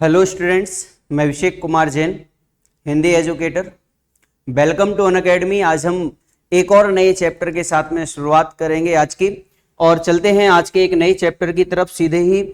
Hello students, मैं Abhishek Kumar Jain, Hindi educator. Welcome to Unacademy. आज हम एक और नए चैप्टर के साथ में शुरुआत करेंगे आज की, और चलते हैं आज के एक नए चैप्टर की तरफ। सीधे ही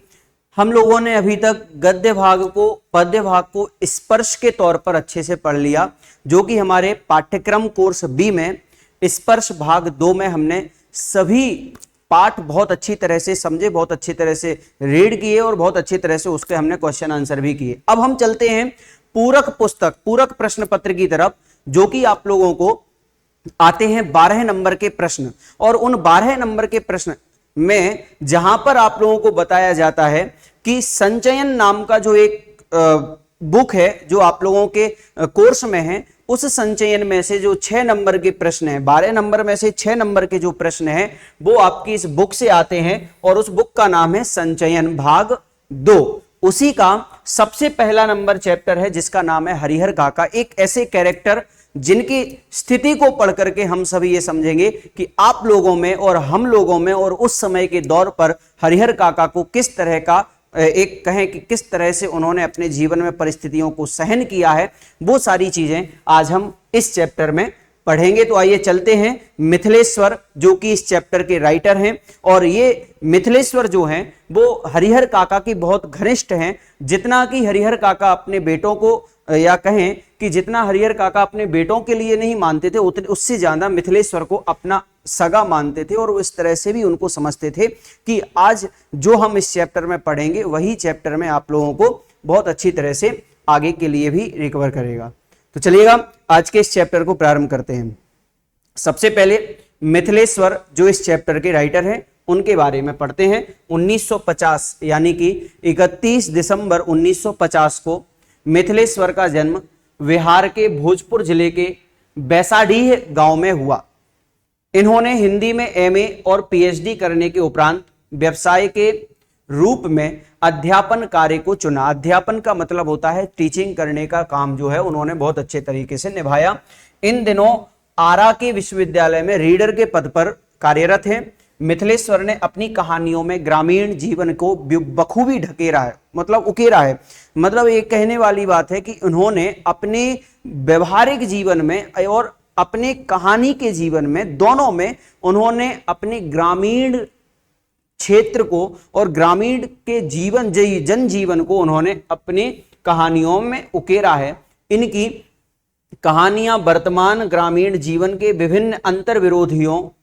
हम लोगों ने अभी तक गद्य भाग को, पद्य भाग को स्पर्श के तौर पर अच्छे से पढ़ लिया, जो कि हमारे पाठ्यक्रम कोर्स बी में स्पर्श भाग 2 में हमने सभी पाठ बहुत अच्छी तरह से समझे, बहुत अच्छी तरह से रीड किए और बहुत अच्छी तरह से उसके हमने क्वेश्चन आंसर भी किए। अब हम चलते हैं पूरक पुस्तक, पूरक प्रश्न पत्र की तरफ, जो कि आप लोगों को आते हैं 12 नंबर के प्रश्न। और उन 12 नंबर के प्रश्न में जहां पर आप लोगों को बताया जाता है कि संचयन नाम का जो एक बुक है जो आप लोगों के कोर्स में है, उस संचयन में से जो 6 नंबर के प्रश्न हैं, 12 नंबर में से 6 नंबर के जो प्रश्न हैं वो आपकी इस बुक से आते हैं, और उस बुक का नाम है संचयन भाग 2। उसी का सबसे पहला नंबर चैप्टर है जिसका नाम है हरिहर काका। एक ऐसे कैरेक्टर जिनकी स्थिति को पढ़ करके हम सभी ये समझेंगे कि आप लोगों में और हम लोगों में और उस समय के दौर पर हरिहर काका को किस तरह का एक कहें कि किस तरह से उन्होंने अपने जीवन में परिस्थितियों को सहन किया है, वो सारी चीजें आज हम इस चैप्टर में पढ़ेंगे। तो आइए चलते हैं। मिथिलेश्वर जो कि इस चैप्टर के राइटर हैं, और ये मिथिलेश्वर जो हैं वो हरिहर काका की बहुत घनिष्ठ हैं। जितना कि हरिहर काका अपने बेटों को, या कहें कि जितना हरिहर काका अपने बेटों के लिए नहीं मानते थे, उतने उससे ज्यादा मिथिलेश्वर को अपना सगा मानते थे, और इस तरह से भी उनको समझते थे कि आज जो हम इस चैप्टर में पढ़ेंगे वही चैप्टर में आप लोगों को बहुत अच्छी तरह से आगे के लिए भी रिकवर करेगा। तो चलिएगा आज के इस चैप्टर को प्रारंभ करते हैं। सबसे पहले मिथिलेश्वर जो इस चैप्टर के राइटर हैं उनके बारे में पढ़ते हैं। 1950 यानी कि 31 दिसंबर 1950 को मिथिलेश्वर का जन्म बिहार के भोजपुर जिले के बैसाडीह गांव में हुआ। इन्होंने हिंदी में एमए और पीएचडी करने के उपरांत व्यवसाय के रूप में अध्यापन कार्य को चुना। अध्यापन का मतलब होता है टीचिंग करने का काम, जो है उन्होंने बहुत अच्छे तरीके से निभाया। इन दिनों आरा के विश्वविद्यालय में रीडर के पद पर कार्यरत हैं। मिथिलेश्वर ने अपनी कहानियों में ग्रामीण जीवन को बखूबी ढकेरा है, मतलब उकेरा है। मतलब एक कहने वाली बात है कि उन्होंने अपने व्यवहारिक जीवन में और अपने कहानी के जीवन में, दोनों में उन्होंने अपने ग्रामीण क्षेत्र को और ग्रामीण के जीवन, जनजीवन को उन्होंने अपनी कहानियों में उकेरा है। इनकी कहानियां वर्तमान ग्रामीण जीवन के विभिन्न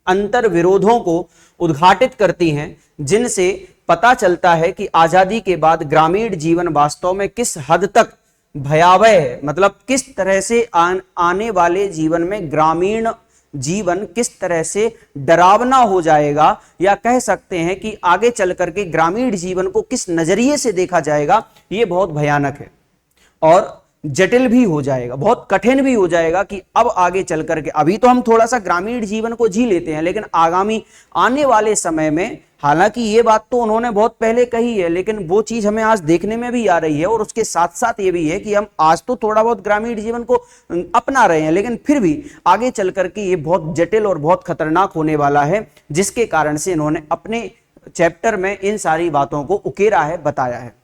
अंतर्विरोधों को उद्घाटित करती हैं, जिनसे पता चलता है कि आजादी के बाद ग्रामीण जीवन वास्तव में किस हद तक भयावह है। मतलब किस तरह से आने वाले जीवन में ग्रामीण जीवन किस तरह से डरावना हो जाएगा, या कह सकते हैं कि आगे चल करके ग्रामीण जीवन को किस नजरिए से देखा जाएगा, ये बहुत भयानक है और जटिल भी हो जाएगा, बहुत कठिन भी हो जाएगा कि अब आगे चल करके, अभी तो हम थोड़ा सा ग्रामीण जीवन को जी लेते हैं, लेकिन आगामी आने वाले समय में, हालांकि ये बात तो उन्होंने बहुत पहले कही है, लेकिन वो चीज हमें आज देखने में भी आ रही है। और उसके साथ साथ ये भी है कि हम आज तो थोड़ा बहुत ग्रामीण जीवन को अपना रहे हैं, लेकिन फिर भी आगे चल करके ये बहुत जटिल और बहुत खतरनाक होने वाला है, जिसके कारण से इन्होंने अपने चैप्टर में इन सारी बातों को उकेरा है, बताया है।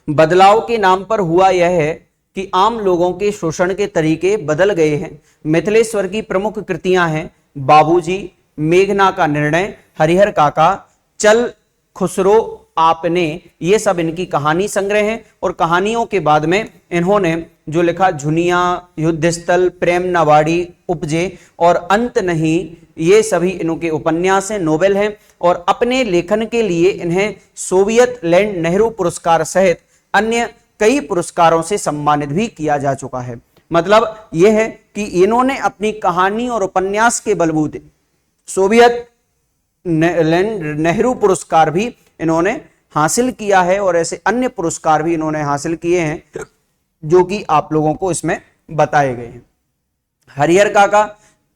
बदलाव के नाम पर हुआ यह है कि आम लोगों के शोषण के तरीके बदल गए हैं। मिथिलेश्वर की प्रमुख कृतियां हैं बाबूजी, मेघना का निर्णय, हरिहर काका, चल खुसरो आपने, ये सब इनकी कहानी संग्रह हैं। और कहानियों के बाद में इन्होंने जो लिखा, झुनिया, युद्धस्थल, प्रेम नवाड़ी, उपजे और अंत नहीं, ये सभी इनके उपन्यास हैं, नोवेल हैं। और अपने लेखन के लिए इन्हें सोवियत लैंड नेहरू पुरस्कार सहित अन्य कई पुरस्कारों से सम्मानित भी किया जा चुका है। मतलब यह है कि इन्होंने अपनी कहानी और उपन्यास के बलबूते सोवियत नेहरू पुरस्कार भी इन्होंने हासिल किया है, और ऐसे अन्य पुरस्कार भी इन्होंने हासिल किए हैं, जो कि आप लोगों को इसमें बताए गए हैं। हरिहर काका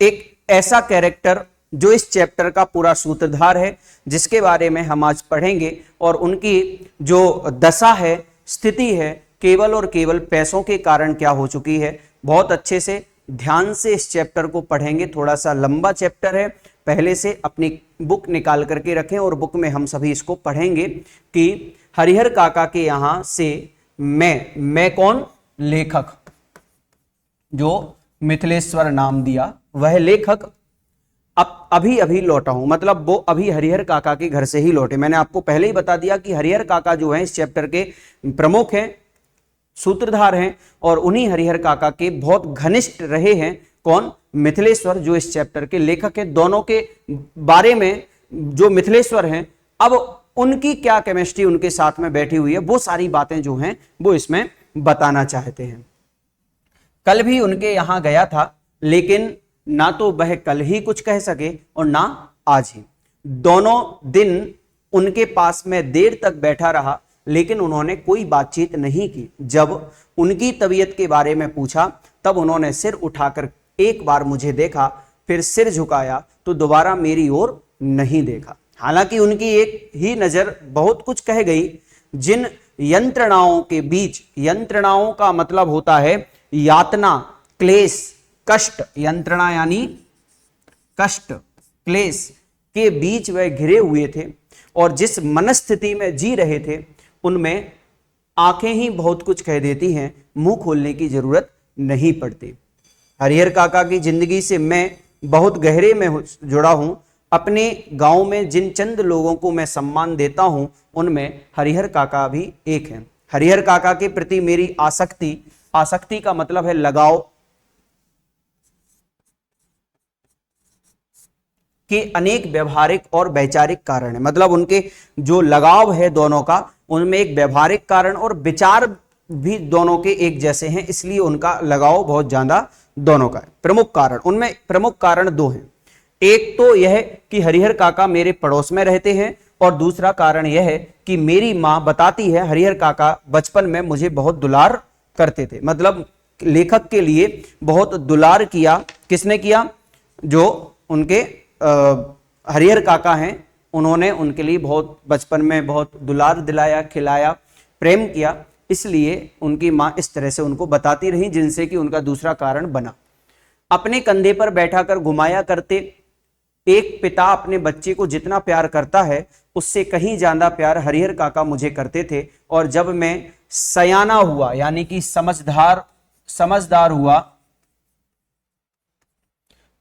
एक ऐसा कैरेक्टर जो इस चैप्टर का पूरा सूत्रधार है, जिसके बारे में हम आज पढ़ेंगे, और उनकी जो दशा है, स्थिति है, केवल और केवल पैसों के कारण क्या हो चुकी है। बहुत अच्छे से ध्यान से इस चैप्टर को पढ़ेंगे। थोड़ा सा लंबा चैप्टर है, पहले से अपनी बुक निकाल करके रखें और बुक में हम सभी इसको पढ़ेंगे कि हरिहर काका के यहाँ से मैं कौन? लेखक, जो मिथिलेश्वर नाम दिया वह लेखक अब अभी लौटा हूं, मतलब वो अभी हरिहर काका के घर से ही लौटे। मैंने आपको पहले ही बता दिया कि हरिहर काका जो हैं इस चैप्टर के प्रमुख हैं, सूत्रधार हैं, और उन्हीं हरिहर काका के बहुत घनिष्ठ रहे हैं। कौन? मिथिलेश्वर, जो इस चैप्टर के लेखक हैं। दोनों के बारे में जो मिथिलेश्वर हैं, अब उनकी क्या केमिस्ट्री उनके साथ में बैठी हुई है, वो सारी बातें जो हैं वो इसमें बताना चाहते हैं। कल भी उनके यहां गया था, लेकिन ना तो वह कल ही कुछ कह सके और ना आज ही। दोनों दिन उनके पास में देर तक बैठा रहा, लेकिन उन्होंने कोई बातचीत नहीं की। जब उनकी तबीयत के बारे में पूछा तब उन्होंने सिर उठाकर एक बार मुझे देखा, फिर सिर झुकाया तो दोबारा मेरी ओर नहीं देखा। हालांकि उनकी एक ही नजर बहुत कुछ कह गई। जिन यंत्रणाओं के बीच, यंत्रणाओं का मतलब होता है यातना, क्लेश, कष्ट, यंत्रणा यानी कष्ट, क्लेश के बीच वह घिरे हुए थे और जिस मनस्थिति में जी रहे थे, उनमें आंखें ही बहुत कुछ कह देती हैं, मुंह खोलने की जरूरत नहीं पड़ती। हरिहर काका की जिंदगी से मैं बहुत गहरे में जुड़ा हूं। अपने गांव में जिन चंद लोगों को मैं सम्मान देता हूं, उनमें हरिहर काका भी एक हैं। हरिहर काका के प्रति मेरी आसक्ति, आसक्ति का मतलब है लगाव, के अनेक व्यवहारिक और वैचारिक कारण है। मतलब उनके जो लगाव है दोनों का, उनमें एक व्यवहारिक कारण और विचार भी दोनों के एक जैसे हैं, इसलिए उनका लगाव बहुत ज्यादा दोनों का है। प्रमुख कारण, उनमें प्रमुख कारण दो हैं। एक तो यह कि हरिहर काका मेरे पड़ोस में रहते हैं, और दूसरा कारण यह है कि मेरी मां बताती है हरिहर काका बचपन में मुझे बहुत दुलार करते थे। मतलब लेखक के लिए बहुत दुलार किया। किसने किया? जो उनके हरिहर काका हैं, उन्होंने उनके लिए बहुत बचपन में बहुत दुलार दिलाया, खिलाया, प्रेम किया। इसलिए उनकी मां इस तरह से उनको बताती रही, जिनसे कि उनका दूसरा कारण बना। अपने कंधे पर बैठाकर घुमाया करते। एक पिता अपने बच्चे को जितना प्यार करता है, उससे कहीं ज्यादा प्यार हरिहर काका मुझे करते थे। और जब मैं सयाना हुआ, यानी कि समझदार हुआ,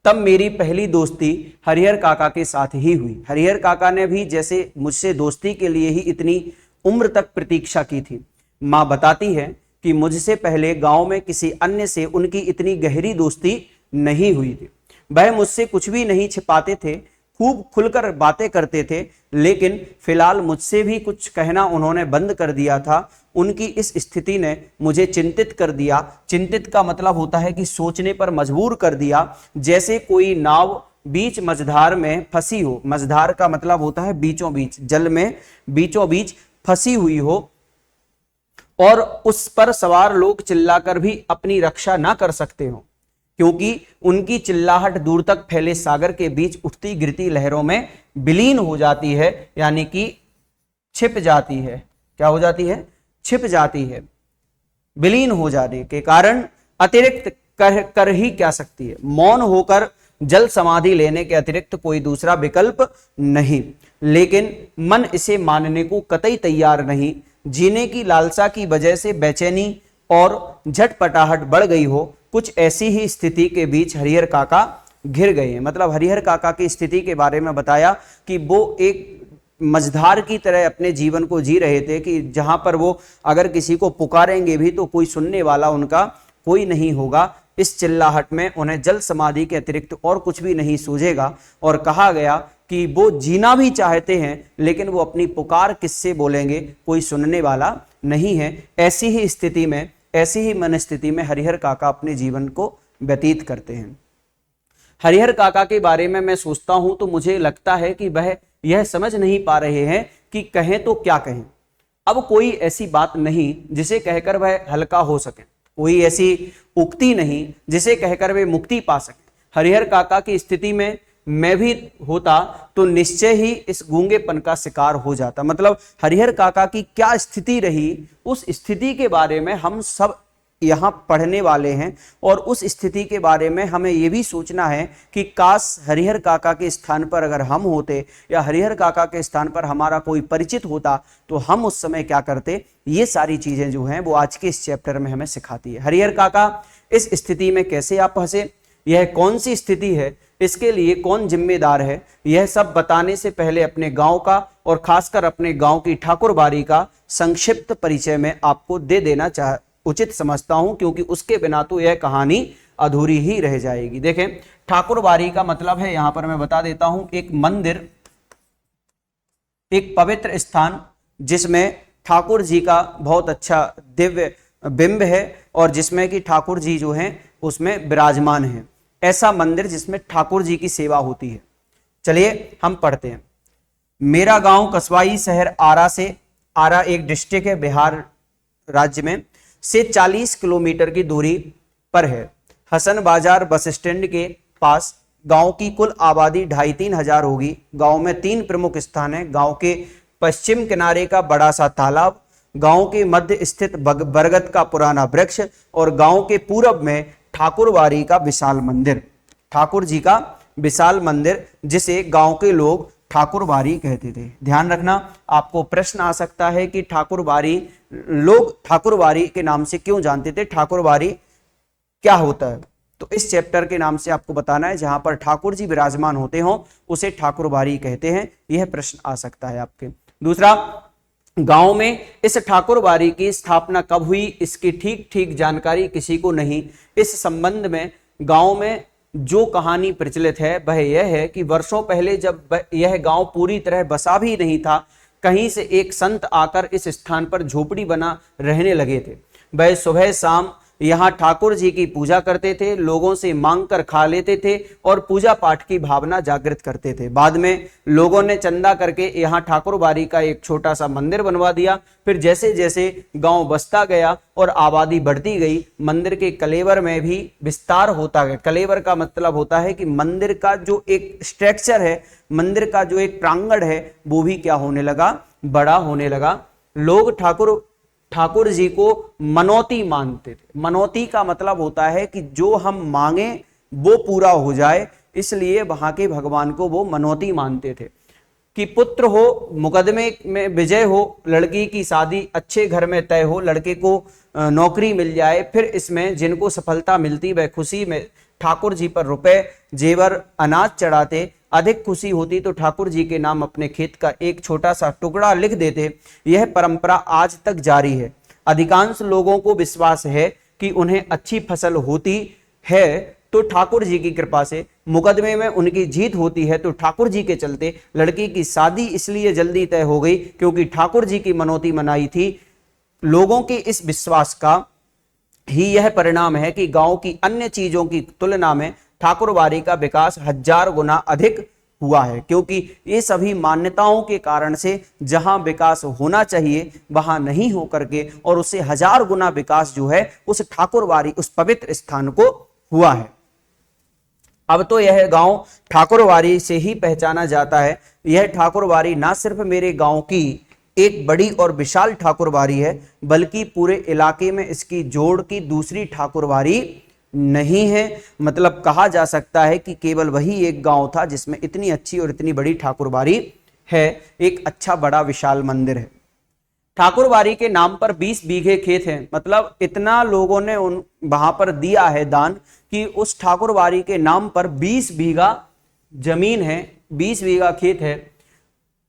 तब मेरी पहली दोस्ती हरिहर काका के साथ ही हुई। हरिहर काका ने भी जैसे मुझसे दोस्ती के लिए ही इतनी उम्र तक प्रतीक्षा की थी। मां बताती है कि मुझसे पहले गांव में किसी अन्य से उनकी इतनी गहरी दोस्ती नहीं हुई थी। वह मुझसे कुछ भी नहीं छिपाते थे, खूब खुलकर बातें करते थे, लेकिन फिलहाल मुझसे भी कुछ कहना उन्होंने बंद कर दिया था। उनकी इस स्थिति ने मुझे चिंतित कर दिया। चिंतित का मतलब होता है कि सोचने पर मजबूर कर दिया। जैसे कोई नाव बीच मझधार में फंसी हो। मझधार का मतलब होता है बीचों बीच, जल में बीचों बीच फंसी हुई हो, और उस पर सवार लोग चिल्लाकर भी अपनी रक्षा ना कर सकते हो, क्योंकि उनकी चिल्लाहट दूर तक फैले सागर के बीच उठती गिरती लहरों में विलीन हो जाती है, यानी कि छिप जाती है। क्या हो जाती है? छिप जाती है। विलीन हो जाने के कारण अतिरिक्त कर ही क्या सकती है? मौन होकर जल समाधि लेने के अतिरिक्त कोई दूसरा विकल्प नहीं। लेकिन मन इसे मानने को कतई तैयार नहीं। जीने की लालसा की वजह से बेचैनी और झटपटाहट बढ़ गई हो, कुछ ऐसी ही स्थिति के बीच हरिहर काका घिर गए हैं। मतलब हरिहर काका की स्थिति के बारे में बताया कि वो एक मझधार की तरह अपने जीवन को जी रहे थे, कि जहां पर वो अगर किसी को पुकारेंगे भी तो कोई सुनने वाला उनका कोई नहीं होगा। इस चिल्लाहट में उन्हें जल समाधि के अतिरिक्त और कुछ भी नहीं सूझेगा। और कहा गया कि वो जीना भी चाहते हैं, लेकिन वो अपनी पुकार किससे बोलेंगे? कोई सुनने वाला नहीं है। ऐसी ही स्थिति में, ऐसी ही मनस्थिति में हरिहर काका अपने जीवन को व्यतीत करते हैं। हरिहर काका के बारे में मैं सोचता हूं तो मुझे लगता है कि वह यह समझ नहीं पा रहे हैं कि कहें तो क्या कहें। अब कोई ऐसी बात नहीं जिसे कहकर वह हल्का हो सके, कोई ऐसी उक्ति नहीं जिसे कहकर वे मुक्ति पा सके। हरिहर काका की स्थिति में मैं भी होता तो निश्चय ही इस गूंगेपन का शिकार हो जाता। मतलब हरिहर काका की क्या स्थिति रही, उस स्थिति के बारे में हम सब यहाँ पढ़ने वाले हैं और उस स्थिति के बारे में हमें ये भी सोचना है कि काश हरिहर काका के स्थान पर अगर हम होते या हरिहर काका के स्थान पर हमारा कोई परिचित होता तो हम उस समय क्या करते। ये सारी चीजें जो हैं वो आज के इस चैप्टर में हमें सिखाती है। हरिहर काका इस स्थिति में कैसे आप फंसे, यह कौन सी स्थिति है, इसके लिए कौन जिम्मेदार है, यह सब बताने से पहले अपने गांव का और खासकर अपने गांव की ठाकुरबाड़ी का संक्षिप्त परिचय मैं आपको दे देना उचित समझता हूं, क्योंकि उसके बिना तो यह कहानी अधूरी ही रह जाएगी। देखें, ठाकुरबाड़ी का मतलब है, यहां पर मैं बता देता हूं, एक मंदिर, एक पवित्र स्थान जिसमें ठाकुर जी का बहुत अच्छा दिव्य बिंब है और जिसमें कि ठाकुर जी जो हैं उसमें विराजमान है। ऐसा मंदिर जिसमें ठाकुर जी की सेवा होती है। चलिए हम पढ़ते हैं। मेरा गांव कस्बाई शहर आरा से, आरा एक डिस्ट्रिक्ट है बिहार राज्य में, से 40 किलोमीटर की दूरी पर है। हसन बाजार बस स्टैंड के पास। गांव की कुल आबादी 2,500-3 हजार होगी। गांव में 3 प्रमुख स्थान है। गांव के पश्चिम किनारे का बड़ा सा तालाब, गांव के मध्य स्थित बरगद का पुराना वृक्ष और गांव के पूरब में ठाकुरबाड़ी का विशाल मंदिर, ठाकुर जी का विशाल मंदिर जिसे गांव के लोग ठाकुरबाड़ी कहते थे। ध्यान रखना, आपको प्रश्न आ सकता है कि ठाकुरबाड़ी, लोग ठाकुरबाड़ी के नाम से क्यों जानते थे, ठाकुरबाड़ी क्या होता है। तो इस चैप्टर के नाम से आपको बताना है, जहां पर ठाकुर जी विराजमान होते हों उसे ठाकुरबाड़ी कहते हैं। यह प्रश्न आ सकता है आपके। दूसरा, गांव में इस ठाकुरबाड़ी की स्थापना कब हुई, इसकी ठीक ठीक जानकारी किसी को नहीं। इस संबंध में गांव में जो कहानी प्रचलित है वह यह है कि वर्षों पहले जब यह गांव पूरी तरह बसा भी नहीं था, कहीं से एक संत आकर इस स्थान पर झोपड़ी बना रहने लगे थे। वह सुबह शाम यहाँ ठाकुर जी की पूजा करते थे, लोगों से मांग कर खा लेते थे और पूजा पाठ की भावना जागृत करते थे। बाद में लोगों ने चंदा करके यहाँ ठाकुरबाड़ी का एक छोटा सा मंदिर बनवा दिया। फिर जैसे जैसे गांव बसता गया और आबादी बढ़ती गई, मंदिर के कलेवर में भी विस्तार होता गया। कलेवर का मतलब होता है कि मंदिर का जो एक स्ट्रक्चर है, मंदिर का जो एक प्रांगण है, वो भी क्या होने लगा, बड़ा होने लगा। लोग ठाकुर जी को मनौती मानते थे। मनौती का मतलब होता है कि जो हम मांगे वो पूरा हो जाए, इसलिए वहां के भगवान को वो मनौती मानते थे कि पुत्र हो, मुकदमे में विजय हो, लड़की की शादी अच्छे घर में तय हो, लड़के को नौकरी मिल जाए, फिर इसमें जिनको सफलता मिलती वह खुशी में ठाकुर जी पर रुपए, जेवर, अनाज चढ़ाते। अधिक खुशी होती तो ठाकुर जी के नाम अपने खेत का एक छोटा सा टुकड़ा लिख देते। यह परंपरा आज तक जारी है। अधिकांश लोगों को विश्वास है कि उन्हें अच्छी फसल होती है तो ठाकुर जी की कृपा से, मुकदमे में उनकी जीत होती है तो ठाकुर जी के चलते, लड़की की शादी इसलिए जल्दी तय हो गई क्योंकि ठाकुर जी की मनौती मनाई थी। लोगों के इस विश्वास का ही यह परिणाम है कि गांव की अन्य चीजों की तुलना में ठाकुरबाड़ी का विकास 1000 गुना अधिक हुआ है, क्योंकि ये सभी मान्यताओं के कारण से जहां विकास होना चाहिए वहां नहीं हो करके और उससे 1000 गुना विकास जो है उस ठाकुरबाड़ी, उस पवित्र स्थान को हुआ है। अब तो यह गांव ठाकुरबाड़ी से ही पहचाना जाता है। यह ठाकुरबाड़ी ना सिर्फ मेरे गांव की एक बड़ी और विशाल ठाकुरबाड़ी है, बल्कि पूरे इलाके में इसकी जोड़ की दूसरी ठाकुरबाड़ी नहीं है। मतलब कहा जा सकता है कि केवल वही एक गांव था जिसमें इतनी अच्छी और इतनी बड़ी ठाकुरबाड़ी है। एक अच्छा बड़ा विशाल मंदिर है। ठाकुरबाड़ी के नाम पर 20 बीघे खेत हैं। मतलब इतना लोगों ने वहां पर दिया है दान कि उस ठाकुरबाड़ी के नाम पर 20 बीघा जमीन है, 20 बीघा खेत है।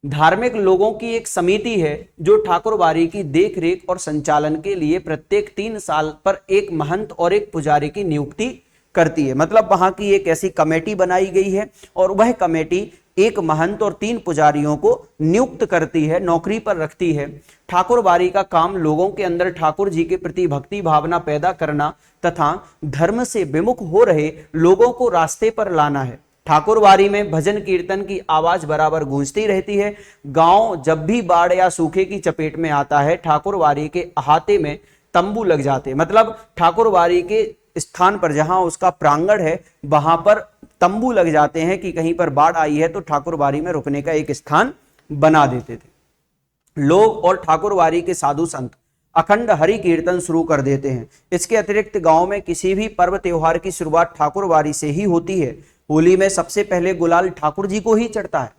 धार्मिक लोगों की एक समिति है जो ठाकुरबाड़ी की देखरेख और संचालन के लिए प्रत्येक 3 साल पर एक महंत और एक पुजारी की नियुक्ति करती है। मतलब वहां की एक ऐसी कमेटी बनाई गई है और वह कमेटी एक महंत और 3 पुजारियों को नियुक्त करती है, नौकरी पर रखती है। ठाकुरबाड़ी का काम लोगों के अंदर ठाकुर जी के प्रति भक्ति भावना पैदा करना तथा धर्म से विमुख हो रहे लोगों को रास्ते पर लाना है। ठाकुरबाड़ी में भजन कीर्तन की आवाज बराबर गूंजती रहती है। गांव जब भी बाढ़ या सूखे की चपेट में आता है, ठाकुरबाड़ी के अहाते में तंबू लग जाते। मतलब ठाकुरबाड़ी के स्थान पर जहां उसका प्रांगण है वहां पर तंबू लग जाते हैं कि कहीं पर बाढ़ आई है तो ठाकुरबाड़ी में रुकने का एक स्थान बना देते थे लोग। और ठाकुरबाड़ी के साधु संत अखंड हरि कीर्तन शुरू कर देते हैं। इसके अतिरिक्त गांव में किसी भी पर्व त्योहार की शुरुआत ठाकुरबाड़ी से ही होती है। होली में सबसे पहले गुलाल ठाकुर जी को ही चढ़ता है।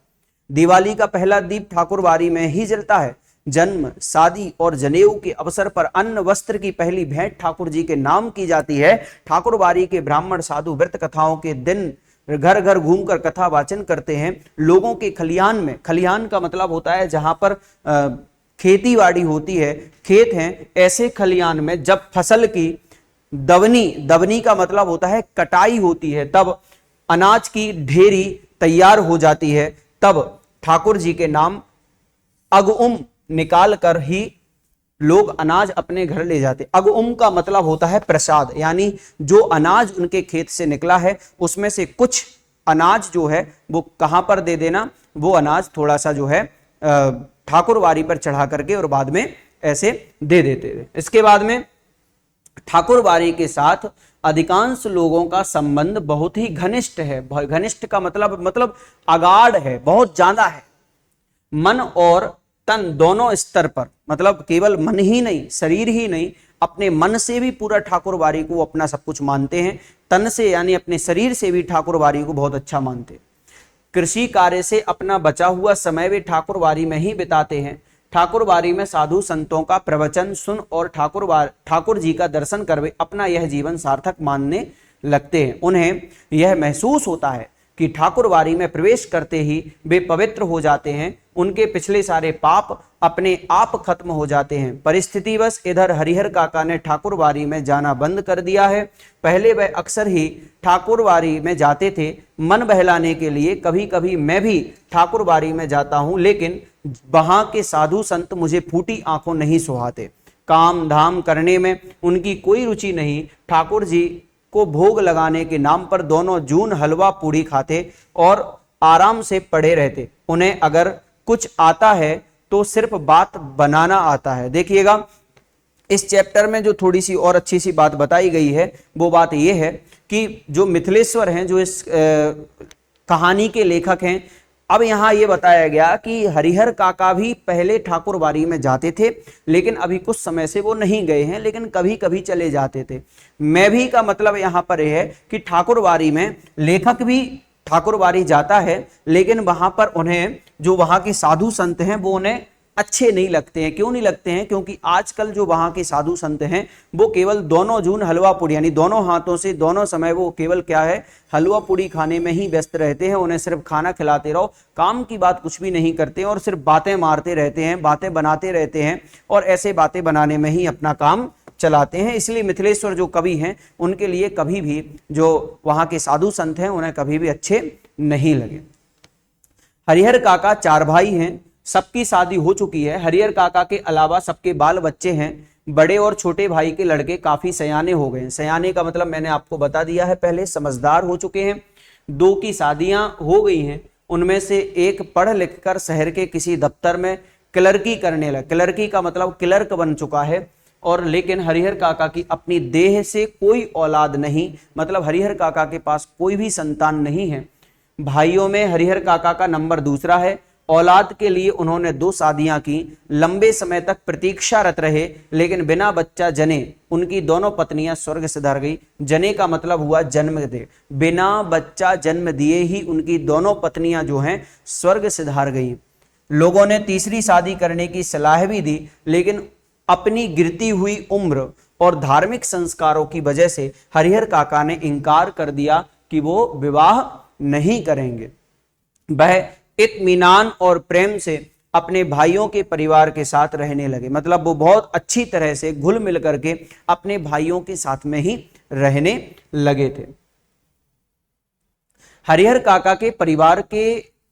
दिवाली का पहला दीप ठाकुरबाड़ी में ही जलता है। जन्म, शादी और जनेऊ के अवसर पर अन्न वस्त्र की पहली भेंट ठाकुर जी के नाम की जाती है। ठाकुरबाड़ी के ब्राह्मण साधु व्रत कथाओं के दिन घर घर घूमकर कथा वाचन करते हैं। लोगों के खलिहान में, खलिहान का मतलब होता है जहां पर खेती बाड़ी होती है, खेत हैं, ऐसे खलिहान में जब फसल की दवनी का मतलब होता है कटाई होती है, तब अनाज की ढेरी तैयार हो जाती है, तब ठाकुर जी के नाम अगउम निकाल कर ही लोग अनाज अपने घर ले जाते। अगउम का मतलब होता है प्रसाद, यानी जो अनाज उनके खेत से निकला है उसमें से कुछ अनाज जो है वो कहां पर दे देना, वो अनाज थोड़ा सा जो है ठाकुरबाड़ी पर चढ़ा करके और बाद में ऐसे दे देते थे। इसके बाद में ठाकुरबाड़ी के साथ अधिकांश लोगों का संबंध बहुत ही घनिष्ठ है। घनिष्ठ का मतलब अगाढ़ है, बहुत ज्यादा है। मन और तन दोनों स्तर पर, मतलब केवल मन ही नहीं, शरीर ही नहीं, अपने मन से भी पूरा ठाकुरबाड़ी को अपना सब कुछ मानते हैं। तन से यानी अपने शरीर से भी ठाकुरबाड़ी को बहुत अच्छा मानते हैं। कृषि कार्य से अपना बचा हुआ समय वे ठाकुरबाड़ी में ही बिताते हैं। ठाकुरबाड़ी में साधु संतों का प्रवचन सुन और ठाकुर जी का दर्शन कर वे अपना यह जीवन सार्थक मानने लगते हैं। उन्हें यह महसूस होता है कि ठाकुरबाड़ी में प्रवेश करते ही वे पवित्र हो जाते हैं। उनके पिछले सारे पाप अपने आप खत्म हो जाते हैं। परिस्थितिवश इधर हरिहर काका ने ठाकुरबाड़ी में जाना बंद कर दिया है। पहले वह अक्सर ही ठाकुरबाड़ी में जाते थे मन बहलाने के लिए। कभी कभी मैं भी ठाकुरबाड़ी में जाता हूं, लेकिन वहां के साधु संत मुझे फूटी आंखों नहीं सुहाते। काम धाम करने में उनकी कोई रुचि नहीं। ठाकुर जी को भोग लगाने के नाम पर दोनों जून हलवा पूड़ी खाते और आराम से पड़े रहते। उन्हें अगर कुछ आता है तो सिर्फ बात बनाना आता है। देखिएगा, इस चैप्टर में जो थोड़ी सी और अच्छी सी बात बताई गई है वो बात यह है कि जो मिथिलेश्वर हैं, जो इस कहानी के लेखक हैं, अब यहां ये बताया गया कि हरिहर काका भी पहले ठाकुरबाड़ी में जाते थे, लेकिन अभी कुछ समय से वो नहीं गए हैं, लेकिन कभी कभी चले जाते थे। मैं भी का मतलब यहां पर यह है कि ठाकुरबाड़ी में लेखक भी ठाकुरबाड़ी जाता है, लेकिन वहां पर उन्हें जो वहां के साधु संत हैं वो उन्हें अच्छे नहीं लगते हैं। क्यों नहीं लगते हैं? क्योंकि आजकल जो वहां के साधु संत हैं वो केवल दोनों जून हलवा पूड़ी, यानी दोनों हाथों से दोनों समय वो केवल क्या है, हलवा पूड़ी खाने में ही व्यस्त रहते हैं। उन्हें सिर्फ खाना खिलाते रहो, काम की बात कुछ भी नहीं करते और सिर्फ बातें मारते रहते हैं, बातें बनाते रहते हैं और ऐसे बातें बनाने में ही अपना काम चलाते हैं। इसलिए मिथिलेश्वर जो कवि हैं उनके लिए कभी भी जो वहां के साधु संत हैं उन्हें कभी भी अच्छे नहीं लगे। हरिहर काका 4 भाई हैं, सबकी शादी हो चुकी है। हरिहर काका के अलावा सबके बाल बच्चे हैं। बड़े और छोटे भाई के लड़के काफी सयाने हो गए हैं। सयाने का मतलब मैंने आपको बता दिया है पहले, समझदार हो चुके हैं। 2 की शादियां हो गई हैं, उनमें से एक पढ़ लिख कर शहर के किसी दफ्तर में क्लर्की करने लगा। क्लर्की का मतलब क्लर्क बन चुका है। और लेकिन हरिहर काका की अपनी देह से कोई औलाद नहीं, मतलब हरिहर काका के पास कोई भी संतान नहीं है। भाइयों में हरिहर काका का नंबर दूसरा है। औलाद के लिए उन्होंने 2 शादियां की। लंबे समय तक प्रतीक्षारत रहे, लेकिन बिना बच्चा जने उनकी दोनों पत्नियां स्वर्ग सिधार गई। जने का मतलब हुआ जन्म दे। बिना बच्चा जन्म दिए ही उनकी दोनों पत्नियां जो हैं स्वर्ग सिधार गई। लोगों ने तीसरी शादी करने की सलाह भी दी, लेकिन अपनी गिरती हुई उम्र और धार्मिक संस्कारों की वजह से हरिहर काका ने इनकार कर दिया कि वो विवाह नहीं करेंगे। वह इत्मीनान और प्रेम से अपने भाइयों के परिवार के साथ रहने लगे, मतलब वो बहुत अच्छी तरह से घुल मिल करके अपने भाइयों के साथ में ही रहने लगे थे। हरिहर काका के परिवार के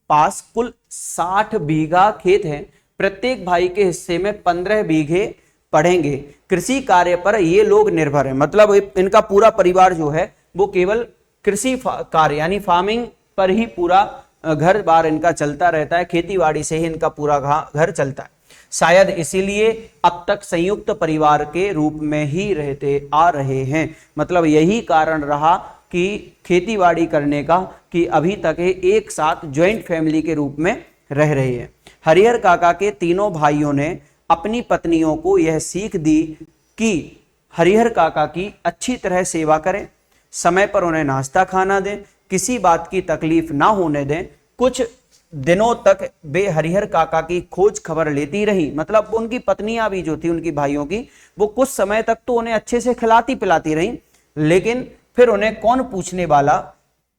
पास कुल 60 बीघा खेत है। प्रत्येक भाई के हिस्से में 15 बीघे पड़ेंगे। कृषि कार्य पर ये लोग निर्भर हैं, मतलब इनका पूरा परिवार जो है वो केवल कृषि कार्य यानी फार्मिंग पर ही पूरा घर बार इनका चलता रहता है। खेती बाड़ी से ही इनका पूरा घर चलता है। शायद इसीलिए अब तक संयुक्त परिवार के रूप में ही रहते आ रहे हैं, मतलब यही कारण रहा कि खेती बाड़ी करने का कि अभी तक एक साथ ज्वाइंट फैमिली के रूप में रह रहे हैं। हरिहर काका के तीनों भाइयों ने अपनी पत्नियों को यह सीख दी कि हरिहर काका की अच्छी तरह सेवा करें, समय पर उन्हें नाश्ता खाना दें, किसी बात की तकलीफ ना होने दें। कुछ दिनों तक वे हरिहर काका की खोज खबर लेती रही, मतलब उनकी पत्नियां भी जो थी उनकी भाइयों की, वो कुछ समय तक तो उन्हें अच्छे से खिलाती पिलाती रही, लेकिन फिर उन्हें कौन पूछने वाला।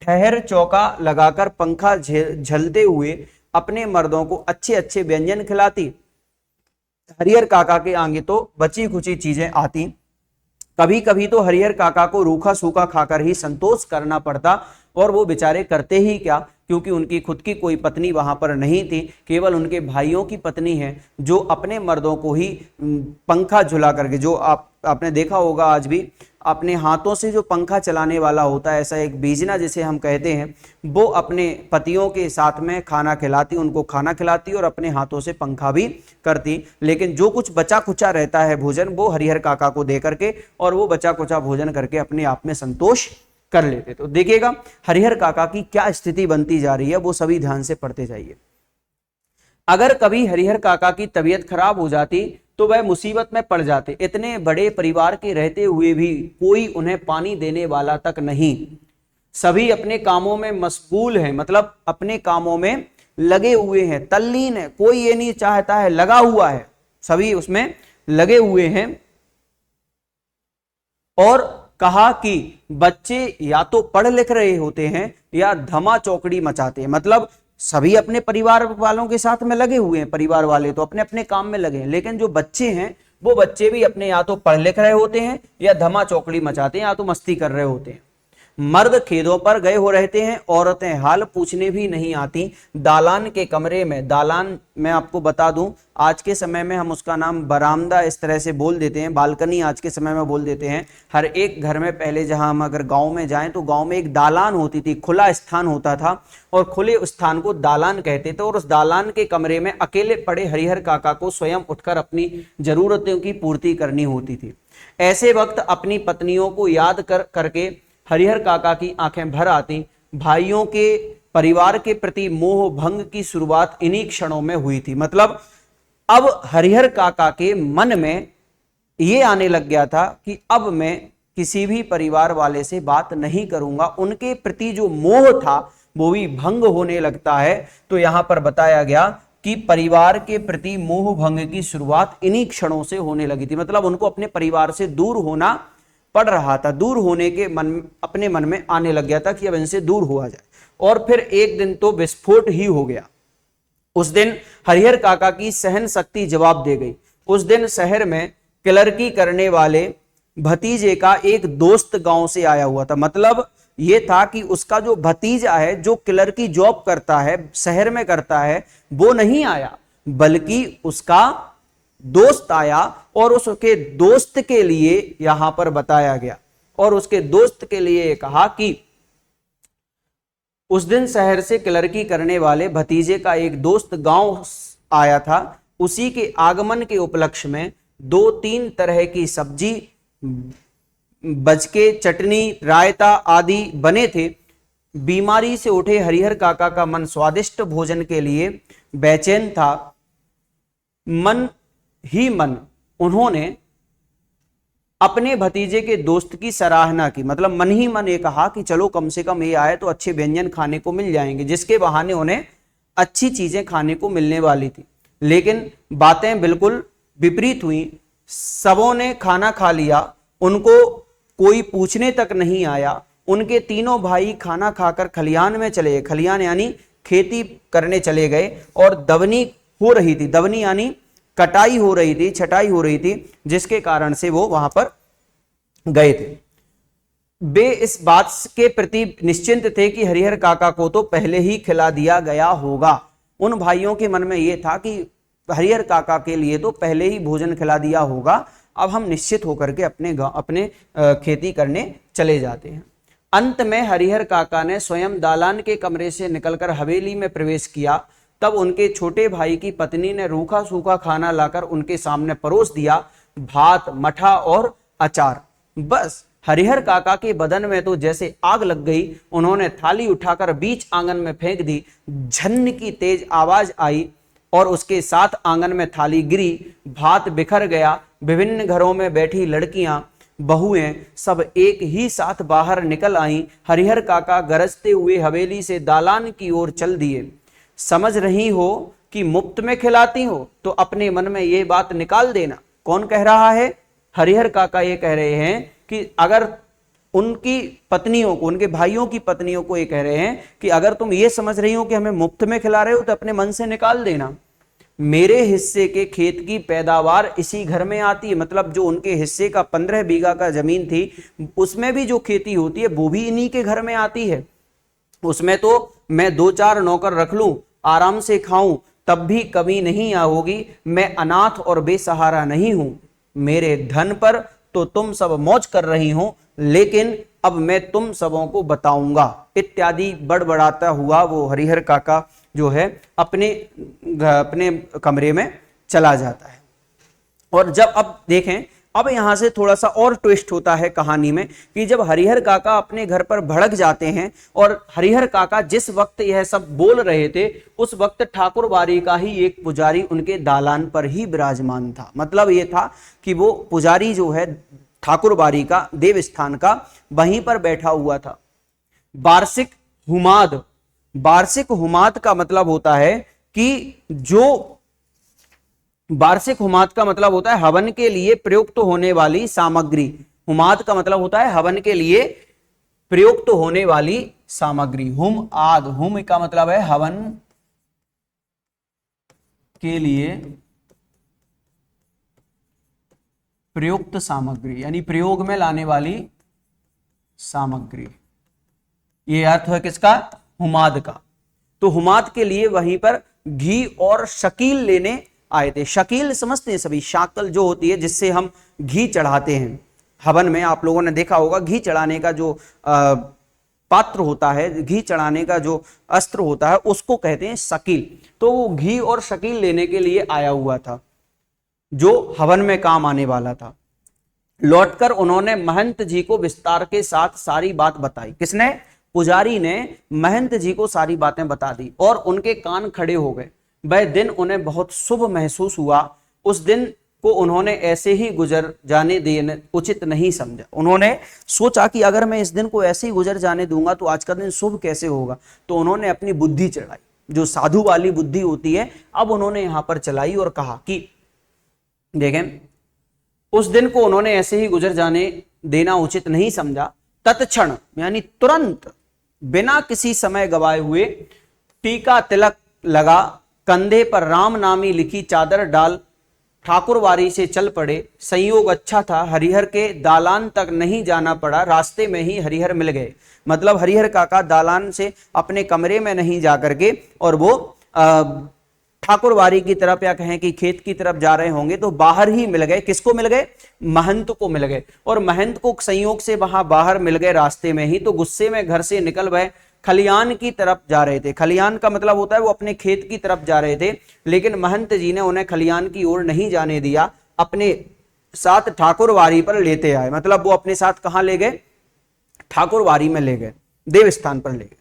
ठहर चौका लगाकर पंखा झलते हुए अपने मर्दों को अच्छे अच्छे व्यंजन खिलाती। हरिहर काका के आगे तो बची खुची चीजें आती। कभी कभी तो हरिहर काका को रूखा सूखा खाकर ही संतोष करना पड़ता, और वो बेचारे करते ही क्या, क्योंकि उनकी खुद की कोई पत्नी वहां पर नहीं थी, केवल उनके भाइयों की पत्नी है जो अपने मर्दों को ही पंखा झुला करके, जो आपने देखा होगा आज भी अपने हाथों से जो पंखा चलाने वाला होता है, ऐसा एक बीजना जिसे हम कहते हैं, वो अपने पतियों के साथ में खाना खिलाती, उनको खाना खिलाती और अपने हाथों से पंखा भी करती। लेकिन जो कुछ बचा कुचा रहता है भोजन, वो हरिहर काका को दे करके और वो बचा कुचा भोजन करके अपने आप में संतोष कर लेते। तो देखिएगा हरिहर काका की क्या स्थिति बनती जा रही है, वो सभी ध्यान से पढ़ते जाइए। अगर कभी हरिहर काका की तबीयत खराब हो जाती तो वह मुसीबत में पड़ जाते। इतने बड़े परिवार के रहते हुए भी कोई उन्हें पानी देने वाला तक नहीं। सभी अपने कामों में मशगूल हैं, मतलब अपने कामों में लगे हुए हैं, तल्लीन है, कोई ये नहीं चाहता है, लगा हुआ है, सभी उसमें लगे हुए हैं। और कहा कि बच्चे या तो पढ़ लिख रहे होते हैं या धमा चौकड़ी मचाते हैं, मतलब सभी अपने परिवार वालों के साथ में लगे हुए हैं, परिवार वाले तो अपने अपने काम में लगे हैं, लेकिन जो बच्चे हैं वो बच्चे भी अपने या तो पढ़ लिख रहे होते हैं या धमा चौकड़ी मचाते हैं या तो मस्ती कर रहे होते हैं। मर्द खेतों पर गए हो रहते हैं, औरतें हाल पूछने भी नहीं आती। दालान के कमरे में, दालान मैं आपको बता दूं आज के समय में हम उसका नाम बरामदा इस तरह से बोल देते हैं, बालकनी आज के समय में बोल देते हैं। हर एक घर में पहले, जहां हम अगर गांव में जाएं तो गांव में एक दालान होती थी, खुला स्थान होता था और खुले स्थान को दालान कहते थे। और उस दालान के कमरे में अकेले पड़े हरिहर काका को स्वयं उठकर अपनी जरूरतों की पूर्ति करनी होती थी। ऐसे वक्त अपनी पत्नियों को याद करके हरिहर काका की आंखें भर आती। भाइयों के परिवार के प्रति मोह भंग की शुरुआत इन्हीं क्षणों में हुई थी। मतलब अब हरिहर काका के मन में यह आने लग गया था कि अब मैं किसी भी परिवार वाले से बात नहीं करूंगा, उनके प्रति जो मोह था वो भी भंग होने लगता है। तो यहां पर बताया गया कि परिवार के प्रति मोह भंग की शुरुआत इन्हीं क्षणों से होने लगी थी, मतलब उनको अपने परिवार से दूर होना पड़ रहा था, दूर होने के अपने मन में आने लग गया था कि अब इनसे दूर हुआ जाए। और फिर एक दिन तो विस्फोट ही हो गया। उस दिन हरिहर काका की सहन शक्ति जवाब दे गई। उस दिन शहर में क्लर्की करने वाले भतीजे का एक दोस्त गांव से आया हुआ था। मतलब यह था कि उसका जो भतीजा है, जो क्लर्की जॉब करता है, शहर में करता है, वो नहीं आया, बल्कि उसका दोस्त आया। और उसके दोस्त के लिए यहां पर बताया गया, और उसके दोस्त के लिए कहा कि उस दिन शहर से क्लर्की करने वाले भतीजे का एक दोस्त गांव आया था। उसी के आगमन के उपलक्ष्य में 2-3 तरह की सब्जी, बचके, चटनी, रायता आदि बने थे। बीमारी से उठे हरिहर काका का मन स्वादिष्ट भोजन के लिए बेचैन था। मन ही मन उन्होंने अपने भतीजे के दोस्त की सराहना की, मतलब मन ही मन ये कहा कि चलो कम से कम ये आए तो अच्छे व्यंजन खाने को मिल जाएंगे, जिसके बहाने उन्हें अच्छी चीजें खाने को मिलने वाली थी। लेकिन बातें बिल्कुल विपरीत हुई। सबों ने खाना खा लिया, उनको कोई पूछने तक नहीं आया। उनके तीनों भाई खाना खाकर खलियान में चले गए। खलियान यानी खेती करने चले गए, और दवनी हो रही थी, दवनी यानी कटाई हो रही थी, छटाई हो रही थी, जिसके कारण से वो वहां पर गए थे। वे इस बात के प्रति निश्चिंत थे कि हरिहर काका को तो पहले ही खिला दिया गया होगा। उन भाइयों के मन में यह था कि हरिहर काका के लिए तो पहले ही भोजन खिला दिया होगा, अब हम निश्चित होकर के अपने खेती करने चले जाते हैं। अंत में हरिहर काका ने स्वयं दालान के कमरे से निकलकर हवेली में प्रवेश किया। तब उनके छोटे भाई की पत्नी ने रूखा सूखा खाना लाकर उनके सामने परोस दिया, भात, मठा और अचार। बस हरिहर काका के बदन में तो जैसे आग लग गई। उन्होंने थाली उठाकर बीच आंगन में फेंक दी। झन्न की तेज आवाज आई और उसके साथ आंगन में थाली गिरी, भात बिखर गया। विभिन्न घरों में बैठी लड़कियां बहुएं सब एक ही साथ बाहर निकल आईं। हरिहर काका गरजते हुए हवेली से दालान की ओर चल दिए। समझ रही हो कि मुफ्त में खिलाती हो तो अपने मन में ये बात निकाल देना। कौन कह रहा है? हरिहर काका ये कह रहे हैं कि अगर उनकी पत्नियों को, उनके भाइयों की पत्नियों को ये कह रहे हैं कि अगर तुम ये समझ रही हो कि हमें मुफ्त में खिला रहे हो तो अपने मन से निकाल देना। मेरे हिस्से के खेत की पैदावार इसी घर में आती है, मतलब जो उनके हिस्से का 15 बीघा का जमीन थी उसमें भी जो खेती होती है वो भी इन्हीं के घर में आती है। उसमें तो मैं 2-4 नौकर रख लूं, आराम से खाऊं, तब भी कमी नहीं होगी। मैं अनाथ और बेसहारा नहीं हूं। मेरे धन पर तो तुम सब मौज कर रही हो, लेकिन अब मैं तुम सबों को बताऊंगा, इत्यादि बड़बड़ाता हुआ वो हरिहर काका जो है अपने कमरे में चला जाता है। और जब अब देखें, अब यहां से थोड़ा सा और ट्विस्ट होता है कहानी में कि जब हरिहर काका अपने घर पर भड़क जाते हैं और हरिहर काका जिस वक्त यह सब बोल रहे थे उस वक्त ठाकुर बाड़ी का ही एक पुजारी उनके दालान पर ही विराजमान था। मतलब यह था कि वो पुजारी जो है ठाकुर बाड़ी का, देव स्थान का, वहीं पर बैठा हुआ था। वार्षिक हुमाद, वार्षिक हुमाद का मतलब होता है कि जो वार्षिक हुमाद का मतलब होता है हवन के लिए प्रयुक्त होने वाली सामग्री। हुमाद का मतलब होता है हवन के लिए प्रयुक्त होने वाली सामग्री। हुम आद, हुम का मतलब है हवन के लिए प्रयुक्त सामग्री, यानी प्रयोग में लाने वाली सामग्री। ये अर्थ है किसका? हुमाद का। तो हुमाद के लिए वहीं पर घी और शकील लेने आए थे। शकील समझते हैं सभी, शाकल जो होती है जिससे हम घी चढ़ाते हैं हवन में। आप लोगों ने देखा होगा घी चढ़ाने का जो पात्र होता है, घी चढ़ाने का जो अस्त्र होता है उसको कहते हैं शकील। तो वो घी और शकील लेने के लिए आया हुआ था जो हवन में काम आने वाला था। लौटकर उन्होंने महंत जी को विस्तार के साथ सारी बात बताई। किसने? पुजारी ने महंत जी को सारी बातें बता दी और उनके कान खड़े हो गए। वह दिन उन्हें बहुत शुभ महसूस हुआ। उस दिन को उन्होंने ऐसे ही गुजर जाने देना उचित नहीं समझा। उन्होंने सोचा कि अगर मैं इस दिन को ऐसे ही गुजर जाने दूंगा तो आज का दिन शुभ कैसे होगा। तो उन्होंने अपनी बुद्धि चढ़ाई, जो साधु वाली बुद्धि होती है, अब उन्होंने यहां पर चलाई और कहा कि देखें, उस दिन को उन्होंने ऐसे ही गुजर जाने देना उचित नहीं समझा। तत्क्षण यानी तुरंत, बिना किसी समय गवाए हुए, टीका तिलक लगा, कंधे पर राम नामी लिखी चादर डाल ठाकुरवाड़ी से चल पड़े। संयोग अच्छा था, हरिहर के दालान तक नहीं जाना पड़ा, रास्ते में ही हरिहर मिल गए। मतलब हरिहर काका दालान से अपने कमरे में नहीं जाकर के और वो ठाकुरवाड़ी की तरफ या कहें कि खेत की तरफ जा रहे होंगे तो बाहर ही मिल गए। किसको मिल गए? महंत को मिल गए। और महंत को संयोग से वहां बाहर मिल गए रास्ते में ही, तो गुस्से में घर से निकल गए, खलियान की तरफ जा रहे थे। खलियान का मतलब होता है वो अपने खेत की तरफ जा रहे थे, लेकिन महंत जी ने उन्हें खलियान की ओर नहीं जाने दिया, अपने साथ ठाकुरवाड़ी पर लेते आए। मतलब वो अपने साथ कहां ले गए? ठाकुरवाड़ी में ले गए, देव स्थान पर ले गए।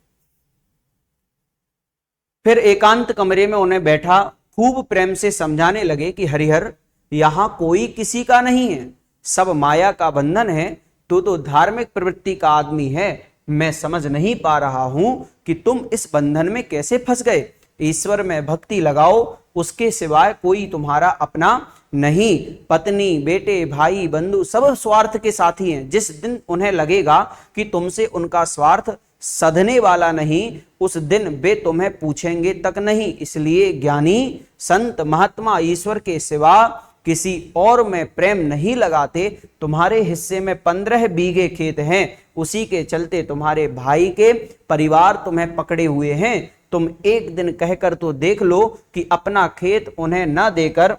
फिर एकांत कमरे में उन्हें बैठा खूब प्रेम से समझाने लगे कि हरिहर, यहां कोई किसी का नहीं है, सब माया का बंधन है। तो धार्मिक प्रवृत्ति का आदमी है, मैं समझ नहीं पा रहा हूं कि तुम इस बंधन में कैसे फंस गए। ईश्वर में भक्ति लगाओ, उसके सिवाय कोई तुम्हारा अपना नहीं। पत्नी, बेटे, भाई, बंधु सब स्वार्थ के साथी हैं। जिस दिन उन्हें लगेगा कि तुमसे उनका स्वार्थ सधने वाला नहीं, उस दिन वे तुम्हें पूछेंगे तक नहीं। इसलिए ज्ञानी, संत, महात्मा ईश्वर के सिवा किसी और में प्रेम नहीं लगाते। तुम्हारे हिस्से में 15 बीघे खेत हैं, उसी के चलते तुम्हारे भाई के परिवार तुम्हें पकड़े हुए हैं। तुम एक दिन कहकर तो देख लो कि अपना खेत उन्हें न देकर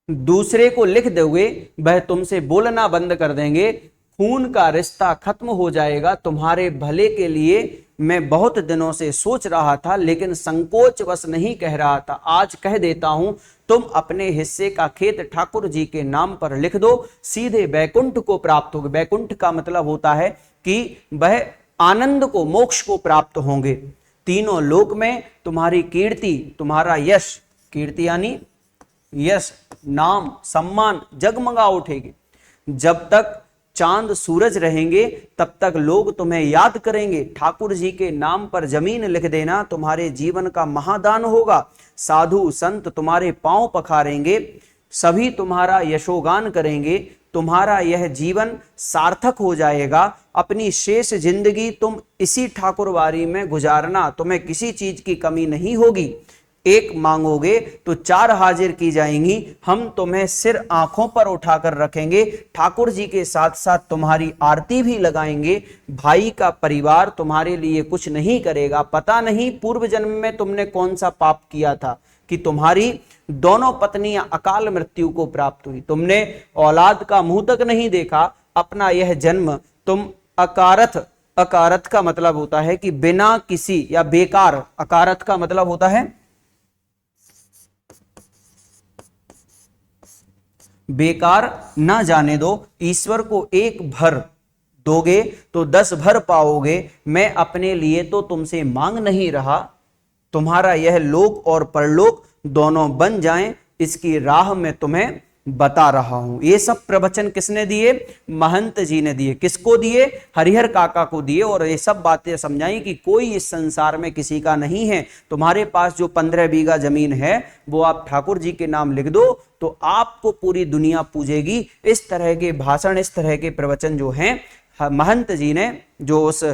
दूसरे को लिख दोगे, वह तुमसे बोलना बंद कर देंगे, खून का रिश्ता खत्म हो जाएगा। तुम्हारे भले के लिए मैं बहुत दिनों से सोच रहा था, लेकिन संकोच बस नहीं कह रहा था। आज कह देता हूं, तुम अपने हिस्से का खेत ठाकुर जी के नाम पर लिख दो, सीधे बैकुंठ को प्राप्त होगे। बैकुंठ का मतलब होता है कि वह आनंद को, मोक्ष को प्राप्त होंगे। तीनों लोक में तुम्हारी कीर्ति, तुम्हारा यश, कीर्ति यानी यश, नाम, सम्मान जगमगा उठेगी। जब तक चांद सूरज रहेंगे तब तक लोग तुम्हें याद करेंगे। ठाकुर जी के नाम पर जमीन लिख देना, तुम्हारे जीवन का महादान होगा। साधु संत तुम्हारे पांव पखारेंगे, सभी तुम्हारा यशोगान करेंगे। तुम्हारा यह जीवन सार्थक हो जाएगा। अपनी शेष जिंदगी तुम इसी ठाकुरवारी में गुजारना, तुम्हें किसी चीज की कमी नहीं होगी। एक मांगोगे तो चार हाजिर की जाएंगी। हम तुम्हें सिर आंखों पर उठाकर रखेंगे। ठाकुर जी के साथ साथ तुम्हारी आरती भी लगाएंगे। भाई का परिवार तुम्हारे लिए कुछ नहीं करेगा। पता नहीं पूर्व जन्म में तुमने कौन सा पाप किया था कि तुम्हारी दोनों पत्नियां अकाल मृत्यु को प्राप्त हुई। तुमने औलाद का मुंह तक नहीं देखा। अपना यह जन्म तुम अकारथ, अकारथ का मतलब होता है कि बिना किसी, या बेकार, अकारथ का मतलब होता है बेकार ना जाने दो। ईश्वर को एक भर दोगे तो 10 भर पाओगे। मैं अपने लिए तो तुमसे मांग नहीं रहा। तुम्हारा यह लोक और परलोक दोनों बन जाएं, इसकी राह में तुम्हें बता रहा हूं। ये सब प्रवचन किसने दिए? महंत जी ने दिए। किसको दिए? हरिहर काका को दिए। और ये सब बातें समझाई कि कोई इस संसार में किसी का नहीं है। तुम्हारे पास जो 15 बीघा जमीन है वो आप ठाकुर जी के नाम लिख दो तो आपको पूरी दुनिया पूजेगी। इस तरह के भाषण, इस तरह के प्रवचन जो हैं महंत जी ने, जो उस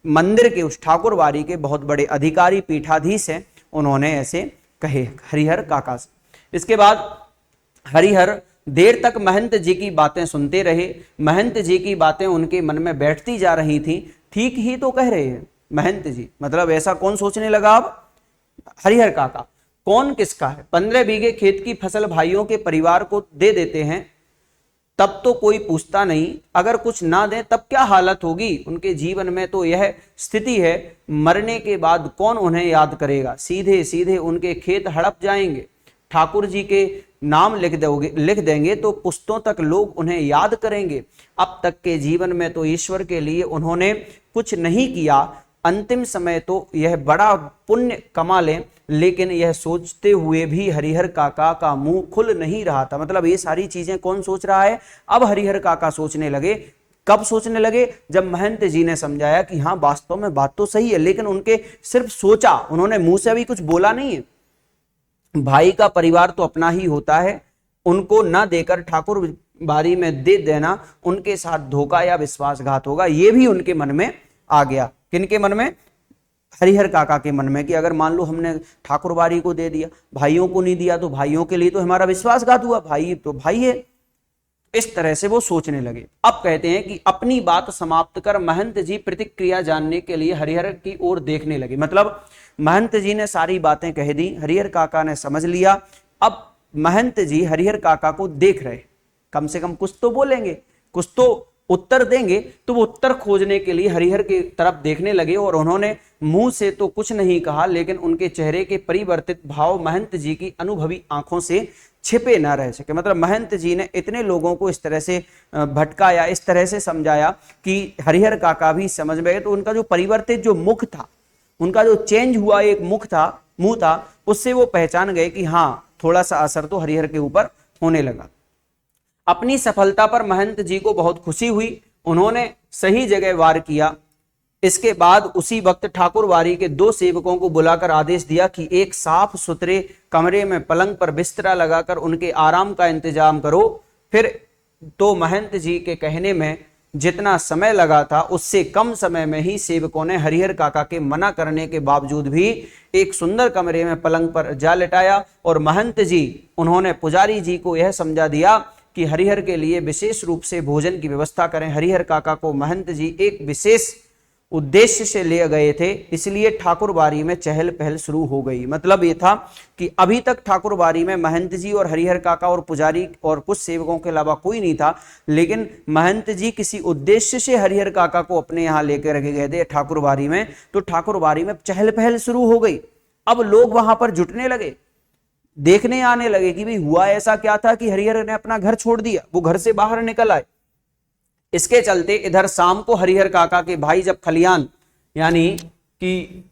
मंदिर के, उस ठाकुरवारी के बहुत बड़े अधिकारी पीठाधीश हैं, उन्होंने ऐसे कहे हरिहर काका से। इसके बाद हरिहर देर तक महंत जी की बातें सुनते रहे। महंत जी की बातें उनके मन में बैठती जा रही थी। ठीक ही तो कह रहे हैं महंत जी, मतलब ऐसा कौन सोचने लगा अब? हरिहर काका। कौन किसका है? 15 बीघे खेत की फसल भाइयों के परिवार को दे देते हैं तब तो कोई पूछता नहीं, अगर कुछ ना दें तब क्या हालत होगी? उनके जीवन में तो यह स्थिति है, मरने के बाद कौन उन्हें याद करेगा? सीधे सीधे उनके खेत हड़प जाएंगे। ठाकुर जी के नाम लिख देंगे तो पुश्तों तक लोग उन्हें याद करेंगे। अब तक के जीवन में तो ईश्वर के लिए उन्होंने कुछ नहीं किया, अंतिम समय तो यह बड़ा पुण्य कमा लें। लेकिन यह सोचते हुए भी हरिहर काका का मुंह खुल नहीं रहा था। मतलब ये सारी चीजें कौन सोच रहा है? अब हरिहर काका सोचने लगे। कब सोचने लगे? जब महंत जी ने समझाया कि हाँ वास्तव में बात तो सही है। लेकिन उनके सिर्फ सोचा, उन्होंने मुंह से अभी कुछ बोला नहीं है। भाई का परिवार तो अपना ही होता है, उनको ना देकर ठाकुर बारी में दे देना उनके साथ धोखा या विश्वासघात होगा। ये भी उनके मन में आ गया। किनके मन में? हरिहर काका के मन में, कि अगर मान लो हमने ठाकुरबारी को दे दिया, भाइयों को नहीं दिया, तो भाइयों के लिए तो हमारा विश्वासघात हुआ। भाई तो भाई है। इस तरह से वो सोचने लगे। अब कहते हैं कि अपनी बात समाप्त कर महंत जी प्रतिक्रिया जानने के लिए हरिहर की ओर देखने लगे। मतलब महंत जी ने सारी बातें कह दी, हरिहर काका ने समझ लिया। अब महंत जी हरिहर काका को देख रहे, कम से कम कुछ तो बोलेंगे, कुछ तो उत्तर देंगे। तो वो उत्तर खोजने के लिए हरिहर की तरफ देखने लगे। और उन्होंने मुंह से तो कुछ नहीं कहा, लेकिन उनके चेहरे के परिवर्तित भाव महंत जी की अनुभवी आंखों से छिपे ना रह सके। मतलब महंत जी ने इतने लोगों को इस तरह से भटकाया, इस तरह से समझाया कि हरिहर काका भी समझ गए। तो उनका जो परिवर्तित जो मुख था, उनका जो चेंज हुआ एक मुख था, मुंह था, उससे वो पहचान गए कि हाँ थोड़ा सा असर तो हरिहर के ऊपर होने लगा। अपनी सफलता पर महंत जी को बहुत खुशी हुई। उन्होंने सही जगह वार किया। इसके बाद उसी वक्त ठाकुरवारी के 2 सेवकों को बुलाकर आदेश दिया कि एक साफ सुथरे कमरे में पलंग पर बिस्तरा लगाकर उनके आराम का इंतजाम करो। फिर तो महंत जी के कहने में जितना समय लगा था उससे कम समय में ही सेवकों ने हरिहर काका के मना करने के बावजूद भी एक सुंदर कमरे में पलंग पर जा लिटाया। और महंत जी, उन्होंने पुजारी जी को यह समझा दिया कि हरिहर के लिए विशेष रूप से भोजन की व्यवस्था करें। हरिहर काका को महंत जी एक विशेष उद्देश्य से ले गए थे, इसलिए ठाकुरबारी में चहल पहल शुरू हो गई। मतलब ये था कि अभी तक ठाकुरबारी में महंत जी और हरिहर काका और पुजारी और कुछ सेवकों के अलावा कोई नहीं था। लेकिन महंत जी किसी उद्देश्य से हरिहर काका को अपने यहाँ लेकर गए थे ठाकुरबारी में। तो ठाकुरबारी में चहल पहल शुरू हो गई। अब लोग वहां पर जुटने लगे, देखने आने लगे कि भाई हुआ ऐसा क्या था कि हरिहर ने अपना घर छोड़ दिया, वो घर से बाहर निकल आए। इसके चलते इधर शाम को हरिहर काका के भाई जब खलियान यानी कि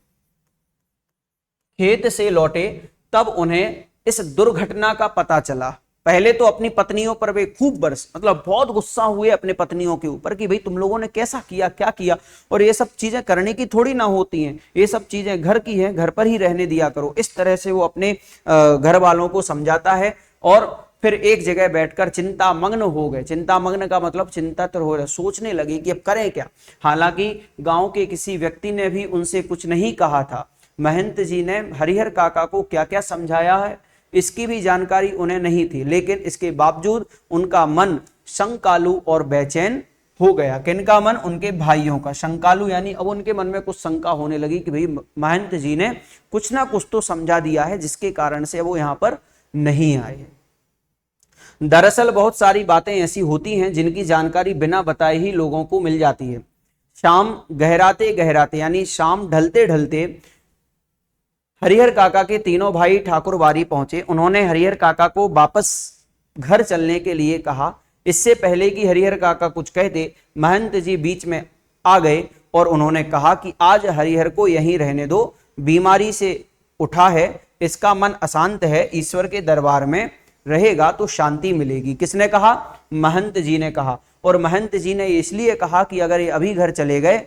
खेत से लौटे तब उन्हें इस दुर्घटना का पता चला। पहले तो अपनी पत्नियों पर वे खूब बरस, मतलब बहुत गुस्सा हुए अपने पत्नियों के ऊपर कि भाई तुम लोगों ने कैसा किया, क्या किया, और ये सब चीजें करने की थोड़ी ना होती हैं, ये सब चीजें घर की हैं, घर पर ही रहने दिया करो। इस तरह से वो अपने घर वालों को समझाता है और फिर एक जगह बैठकर चिंता मग्न हो गए। चिंता मग्न का मतलब चिंतित हो रहे, सोचने लगे कि अब करें क्या। हालांकि गांव के किसी व्यक्ति ने भी उनसे कुछ नहीं कहा था। महंत जी ने हरिहर काका को क्या क्या समझाया है इसकी भी जानकारी उन्हें नहीं थी, लेकिन इसके बावजूद उनका मन शंकालु और बेचैन हो गया। किनका मन? उनके भाइयों का। शंकालु यानी अब उनके मन में कुछ शंका होने लगी कि भाई महंत जी ने कुछ ना कुछ तो समझा दिया है जिसके कारण से वो यहां पर नहीं आए हैं। दरअसल बहुत सारी बातें ऐसी होती हैं जिनकी जानकारी बिना बताए ही लोगों को मिल जाती है। शाम गहराते गहराते यानी शाम ढलते ढलते हरिहर काका के तीनों भाई ठाकुरबाड़ी पहुंचे। उन्होंने हरिहर काका को वापस घर चलने के लिए कहा। इससे पहले कि हरिहर काका कुछ कहते, महंत जी बीच में आ गए और उन्होंने कहा कि आज हरिहर को यहीं रहने दो, बीमारी से उठा है, इसका मन अशांत है, ईश्वर के दरबार में रहेगा तो शांति मिलेगी। किसने कहा? महंत जी ने कहा। और महंत जी ने इसलिए कहा कि अगर ये अभी घर चले गए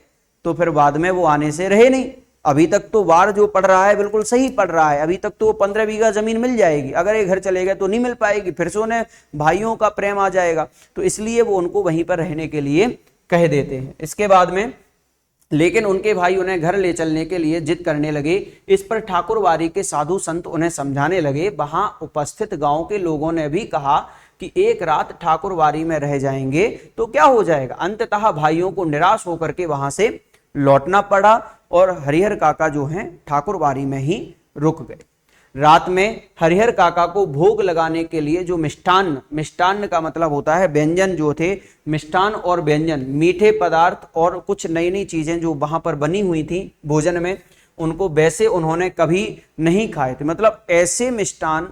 तो फिर बाद में वो आने से रहे नहीं। अभी तक तो वार जो पड़ रहा है बिल्कुल सही पड़ रहा है, अभी तक तो 15 बीघा जमीन मिल जाएगी, अगर ये घर चले गए तो नहीं मिल पाएगी, फिर से उन्हें भाइयों का प्रेम आ जाएगा, तो इसलिए वो उनको वहीं पर रहने के लिए कह देते हैं। इसके बाद में लेकिन उनके भाई उन्हें घर ले चलने के लिए जिद करने लगे। इस पर ठाकुरबाड़ी के साधु संत उन्हें समझाने लगे। वहां उपस्थित गांव के लोगों ने भी कहा कि एक रात ठाकुरबाड़ी में रह जाएंगे तो क्या हो जाएगा। अंततः भाइयों को निराश होकर के वहां से लौटना पड़ा और हरिहर काका जो हैं ठाकुरबाड़ी में ही रुक गए। रात में हरिहर काका को भोग लगाने के लिए जो मिष्टान्न, मिष्टान्न का मतलब होता है व्यंजन जो थे, मिष्टान्न और व्यंजन, मीठे पदार्थ और कुछ नई नई चीजें जो वहां पर बनी हुई थी भोजन में, उनको वैसे उन्होंने कभी नहीं खाए थे। मतलब ऐसे मिष्टान्न,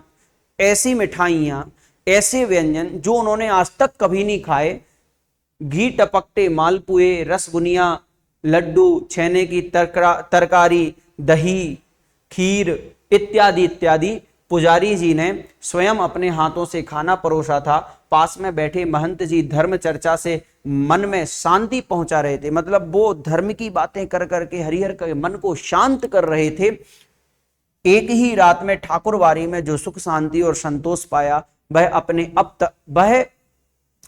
ऐसी मिठाइयां, ऐसे व्यंजन जो उन्होंने आज तक कभी नहीं खाए। घी टपकते मालपुए, रसबुनिया, लड्डू, छेने की तरकारी, दही, खीर इत्यादि इत्यादि पुजारी जी ने स्वयं अपने हाथों से खाना परोसा था। पास में बैठे महंत जी धर्म चर्चा से मन में शांति पहुंचा रहे थे। मतलब वो धर्म की बातें कर करके हरिहर के मन को शांत कर रहे थे। एक ही रात में ठाकुरबाड़ी में जो सुख शांति और संतोष पाया वह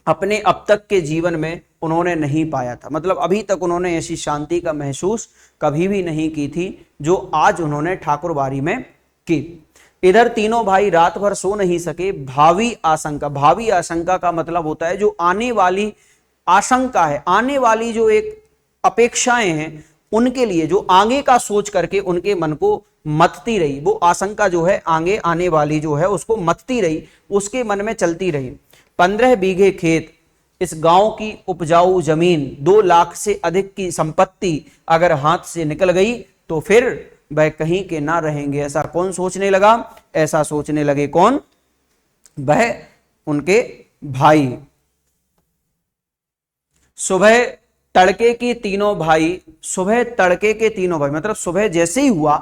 अपने अब तक के जीवन में उन्होंने नहीं पाया था। मतलब अभी तक उन्होंने ऐसी शांति का महसूस कभी भी नहीं की थी जो आज उन्होंने ठाकुरबाड़ी में की। इधर तीनों भाई रात भर सो नहीं सके। भावी आशंका का मतलब होता है जो आने वाली आशंका है, आने वाली जो एक अपेक्षाएं हैं उनके लिए, जो आगे का सोच करके उनके मन को मतती रही, वो आशंका जो है आगे आने वाली जो है उसको मतती रही, उसके मन में चलती रही। 15 बीघे खेत, इस गांव की उपजाऊ जमीन, 2 लाख से अधिक की संपत्ति अगर हाथ से निकल गई तो फिर वह कहीं के ना रहेंगे। ऐसा कौन सोचने लगा? ऐसा सोचने लगे कौन? वह उनके भाई। सुबह तड़के के तीनों भाई मतलब सुबह जैसे ही हुआ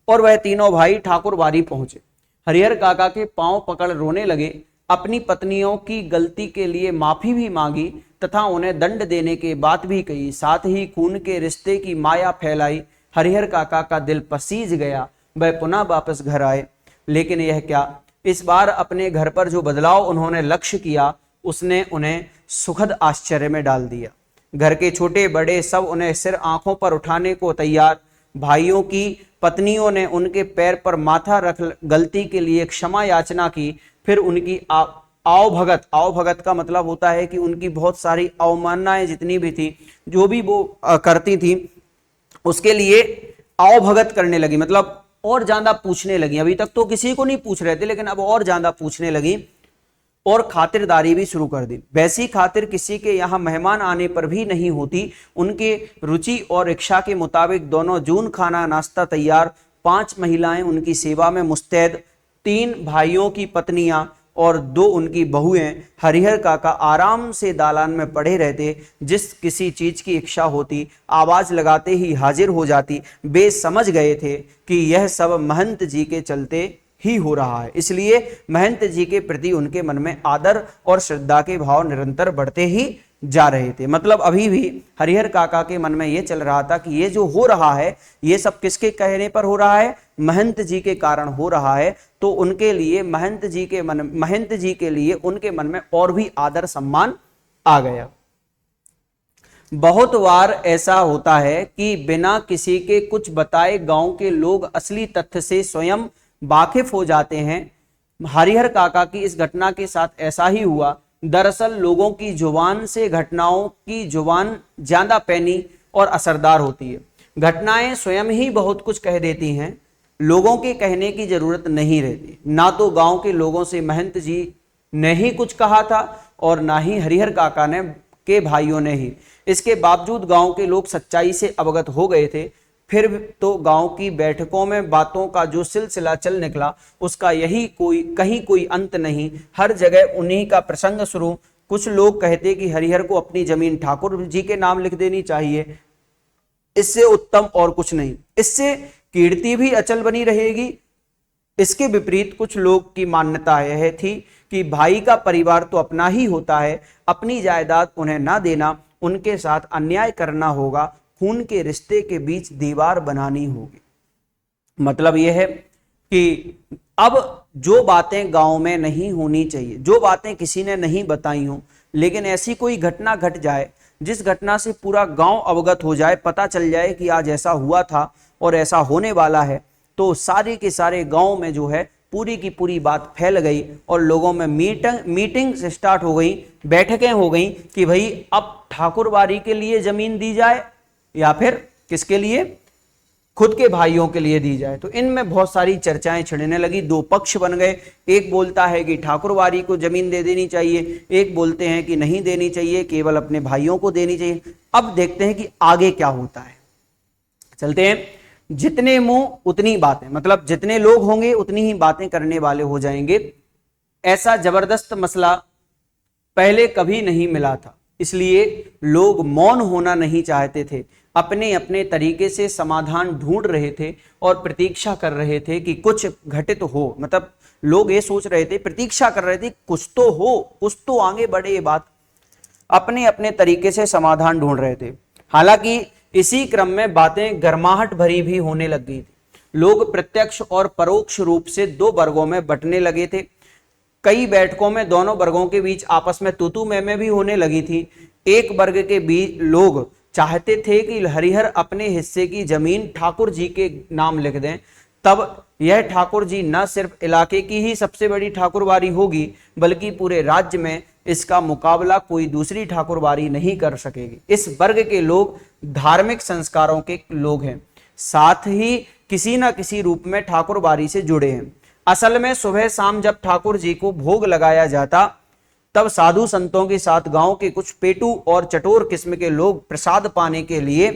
और वह तीनों भाई ठाकुरबाड़ी पहुंचे। हरिहर काका के पांव पकड़ रोने लगे। अपनी पत्नियों की गलती के लिए माफी भी मांगी तथा उन्हें दंड देने की बात भी कही। साथ ही खून के रिश्ते की माया फैलाई। हरिहर काका का दिल पसीज गया। वह पुनः वापस घर आए। लेकिन यह क्या, इस बार अपने घर पर जो बदलाव उन्होंने लक्ष्य किया उसने उन्हें सुखद आश्चर्य में डाल दिया। घर के छोटे बड़े सब उन्हें सिर आंखों पर उठाने को तैयार। भाइयों की पत्नियों ने उनके पैर पर माथा रख गलती के लिए क्षमा याचना की। फिर उनकी आवभगत का मतलब होता है कि उनकी बहुत सारी अवमाननाएं जितनी भी थी, जो भी वो करती थी, उसके लिए आवभगत करने लगी। मतलब और ज्यादा पूछने लगी। अभी तक तो किसी को नहीं पूछ रहे थे, लेकिन अब और ज्यादा पूछने लगी और खातिरदारी भी शुरू कर दी। वैसी खातिर किसी के यहाँ मेहमान आने पर भी नहीं होती। उनके रुचि और इच्छा के मुताबिक दोनों जून खाना नाश्ता तैयार। 5 महिलाएं उनकी सेवा में मुस्तैद। 3 भाइयों की पत्नियां और 2 उनकी बहुएं हरिहर काका आराम से दालान में पड़े रहते। जिस किसी चीज की इच्छा होती आवाज लगाते ही हाजिर हो जाती। वे समझ गए थे कि यह सब महंत जी के चलते ही हो रहा है, इसलिए महंत जी के प्रति उनके मन में आदर और श्रद्धा के भाव निरंतर बढ़ते ही जा रहे थे। मतलब अभी भी हरिहर काका के मन में यह चल रहा था कि ये जो हो रहा है ये सब किसके कहने पर हो रहा है, महंत जी के कारण हो रहा है। तो उनके लिए महंत जी के लिए उनके मन में और भी आदर सम्मान आ गया। बहुत बार ऐसा होता है कि बिना किसी के कुछ बताए गांव के लोग असली तथ्य से स्वयं वाकिफ हो जाते हैं। हरिहर काका की इस घटना के साथ ऐसा ही हुआ। दरअसल लोगों की जुबान से घटनाओं की जुबान ज्यादा पैनी और असरदार होती है। घटनाएं स्वयं ही बहुत कुछ कह देती हैं, लोगों के कहने की जरूरत नहीं रहती। ना तो गांव के लोगों से महंत जी ने ही कुछ कहा था और ना ही हरिहर काका ने के भाइयों ने ही। इसके बावजूद गांव के लोग सच्चाई से अवगत हो गए थे। फिर तो गांव की बैठकों में बातों का जो सिलसिला चल निकला उसका यही कहीं कोई अंत नहीं। हर जगह उन्हीं का प्रसंग शुरू। कुछ लोग कहते कि हरिहर को अपनी जमीन ठाकुर जी के नाम लिख देनी चाहिए, इससे उत्तम और कुछ नहीं, इससे कीर्ति भी अचल बनी रहेगी। इसके विपरीत कुछ लोग की मान्यता यह थी कि भाई का परिवार तो अपना ही होता है, अपनी जायदाद उन्हें ना देना, उनके साथ अन्याय करना होगा, खून के रिश्ते के बीच दीवार बनानी होगी। मतलब यह है कि अब जो बातें गांव में नहीं होनी चाहिए, जो बातें किसी ने नहीं बताई हो, लेकिन ऐसी कोई घटना घट जाए जिस घटना से पूरा गांव अवगत हो जाए, पता चल जाए कि आज ऐसा हुआ था और ऐसा होने वाला है, तो सारे के सारे गांव में जो है पूरी की पूरी बात फैल गई और लोगों में मीटिंग स्टार्ट हो गई, बैठकें हो गई कि भाई अब ठाकुरबाड़ी के लिए जमीन दी जाए या फिर किसके लिए, खुद के भाइयों के लिए दी जाए। तो इनमें बहुत सारी चर्चाएं छिड़ने लगी। 2 पक्ष बन गए। एक बोलता है कि ठाकुरबाड़ी को जमीन दे देनी चाहिए, एक बोलते हैं कि नहीं देनी चाहिए, केवल अपने भाइयों को देनी चाहिए। अब देखते हैं कि आगे क्या होता है। चलते हैं। जितने मुंह उतनी बातें, मतलब जितने लोग होंगे उतनी ही बातें करने वाले हो जाएंगे। ऐसा जबरदस्त मसला पहले कभी नहीं मिला था, इसलिए लोग मौन होना नहीं चाहते थे, अपने अपने तरीके से समाधान ढूंढ रहे थे और प्रतीक्षा कर रहे थे कि कुछ घटित हो। मतलब लोग ये सोच रहे थे, प्रतीक्षा कर रहे थे कुछ तो हो, कुछ तो आगे बढ़े ये बात। अपने अपने तरीके से समाधान ढूंढ रहे थे। हालांकि इसी क्रम में बातें गर्माहट भरी भी होने लग गई थी। लोग प्रत्यक्ष और परोक्ष रूप से 2 वर्गों में बंटने लगे थे। कई बैठकों में दोनों वर्गों के बीच आपस में तू मैं भी होने लगी थी। एक वर्ग के बीच लोग चाहते थे कि हरिहर अपने हिस्से की जमीन ठाकुर जी के नाम लिख दें, तब यह ठाकुर जी न सिर्फ इलाके की ही सबसे बड़ी ठाकुरबाड़ी होगी बल्कि पूरे राज्य में इसका मुकाबला कोई दूसरी ठाकुरबाड़ी नहीं कर सकेगी। इस वर्ग के लोग धार्मिक संस्कारों के लोग हैं, साथ ही किसी न किसी रूप में ठाकुरबाड़ी से जुड़े हैं। असल में सुबह शाम जब ठाकुर जी को भोग लगाया जाता तब साधु संतों के साथ गांव के कुछ पेटू और चटोर किस्म के लोग प्रसाद पाने के लिए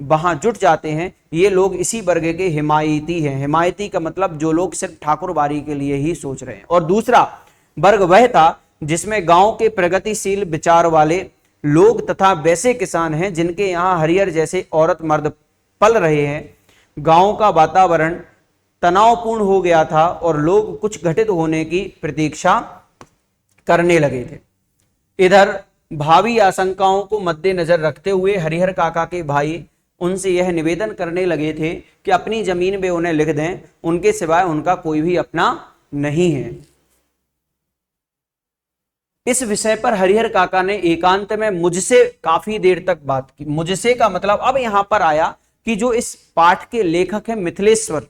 वहां जुट जाते हैं। ये लोग इसी वर्ग के हिमायती हैं। हिमायती का मतलब जो लोग सिर्फ ठाकुरबाड़ी के लिए ही सोच रहे हैं। और दूसरा वर्ग वह था जिसमें गांव के प्रगतिशील विचार वाले लोग तथा वैसे किसान हैं जिनके यहाँ हरिहर जैसे औरत मर्द पल रहे हैं। गांव का वातावरण तनावपूर्ण हो गया था और लोग कुछ घटित होने की प्रतीक्षा करने लगे थे। इधर भावी आशंकाओं को मद्देनजर रखते हुए हरिहर काका के भाई उनसे यह निवेदन करने लगे थे कि अपनी जमीन वे उन्हें लिख दें, उनके सिवाय उनका कोई भी अपना नहीं है। इस विषय पर हरिहर काका ने एकांत में मुझसे काफी देर तक बात की। मुझसे का मतलब अब यहां पर आया कि जो इस पाठ के लेखक हैं मिथिलेश्वर,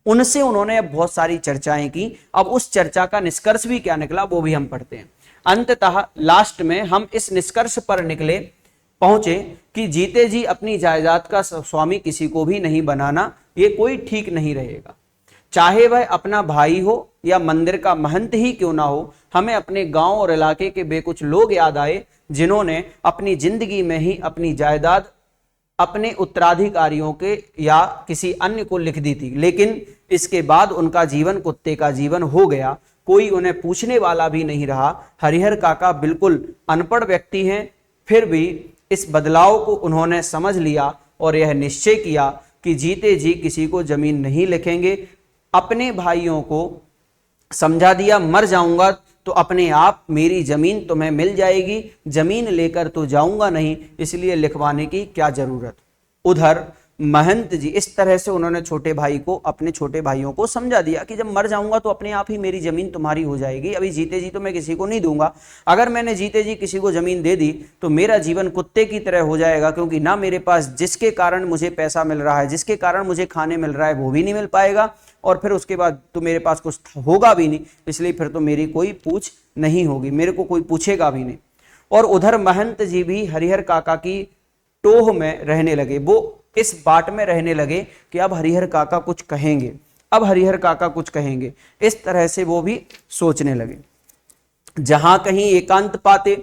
उनसे उन्होंने अब बहुत सारी चर्चाएं की। अब उस चर्चा का निष्कर्ष भी क्या निकला वो भी हम पढ़ते हैं। अंततः लास्ट में हम इस निष्कर्ष पर पहुंचे कि जीते जी अपनी जायदाद का स्वामी किसी को भी नहीं बनाना, ये कोई ठीक नहीं रहेगा। चाहे वह अपना भाई हो या मंदिर का महंत ही क्यों ना हो। हमें अपने गांव और इलाके के वे कुछ लोग याद आए जिन्होंने अपनी जिंदगी में ही अपनी जायदाद अपने उत्तराधिकारियों के या किसी अन्य को लिख दी थी, लेकिन इसके बाद उनका जीवन कुत्ते का जीवन हो गया। कोई उन्हें पूछने वाला भी नहीं रहा। हरिहर काका बिल्कुल अनपढ़ व्यक्ति हैं, फिर भी इस बदलाव को उन्होंने समझ लिया और यह निश्चय किया कि जीते जी किसी को जमीन नहीं लिखेंगे। अपने भाइयों को समझा दिया, मर जाऊंगा तो अपने आप मेरी जमीन तुम्हें मिल जाएगी, जमीन लेकर तो जाऊंगा नहीं, इसलिए लिखवाने की क्या जरूरत। उधर महंत जी इस तरह से उन्होंने छोटे भाई को, अपने छोटे भाइयों को समझा दिया कि जब मर जाऊंगा तो अपने आप ही मेरी जमीन तुम्हारी हो जाएगी, अभी जीते जी तो मैं किसी को नहीं दूंगा। अगर मैंने जीते जी किसी को जमीन दे दी तो मेरा जीवन कुत्ते की तरह हो जाएगा, क्योंकि ना मेरे पास जिसके कारण मुझे पैसा मिल रहा है, जिसके कारण मुझे खाने मिल रहा है, वो भी नहीं मिल पाएगा, और फिर उसके बाद तो मेरे पास कुछ होगा भी नहीं, इसलिए फिर तो मेरी कोई पूछ नहीं होगी, मेरे को कोई पूछेगा भी नहीं। और उधर महंत जी भी हरिहर काका की टोह में रहने लगे, वो इस बाट में रहने लगे कि अब हरिहर काका कुछ कहेंगे, अब हरिहर काका कुछ कहेंगे, इस तरह से वो भी सोचने लगे। जहां कहीं एकांत पाते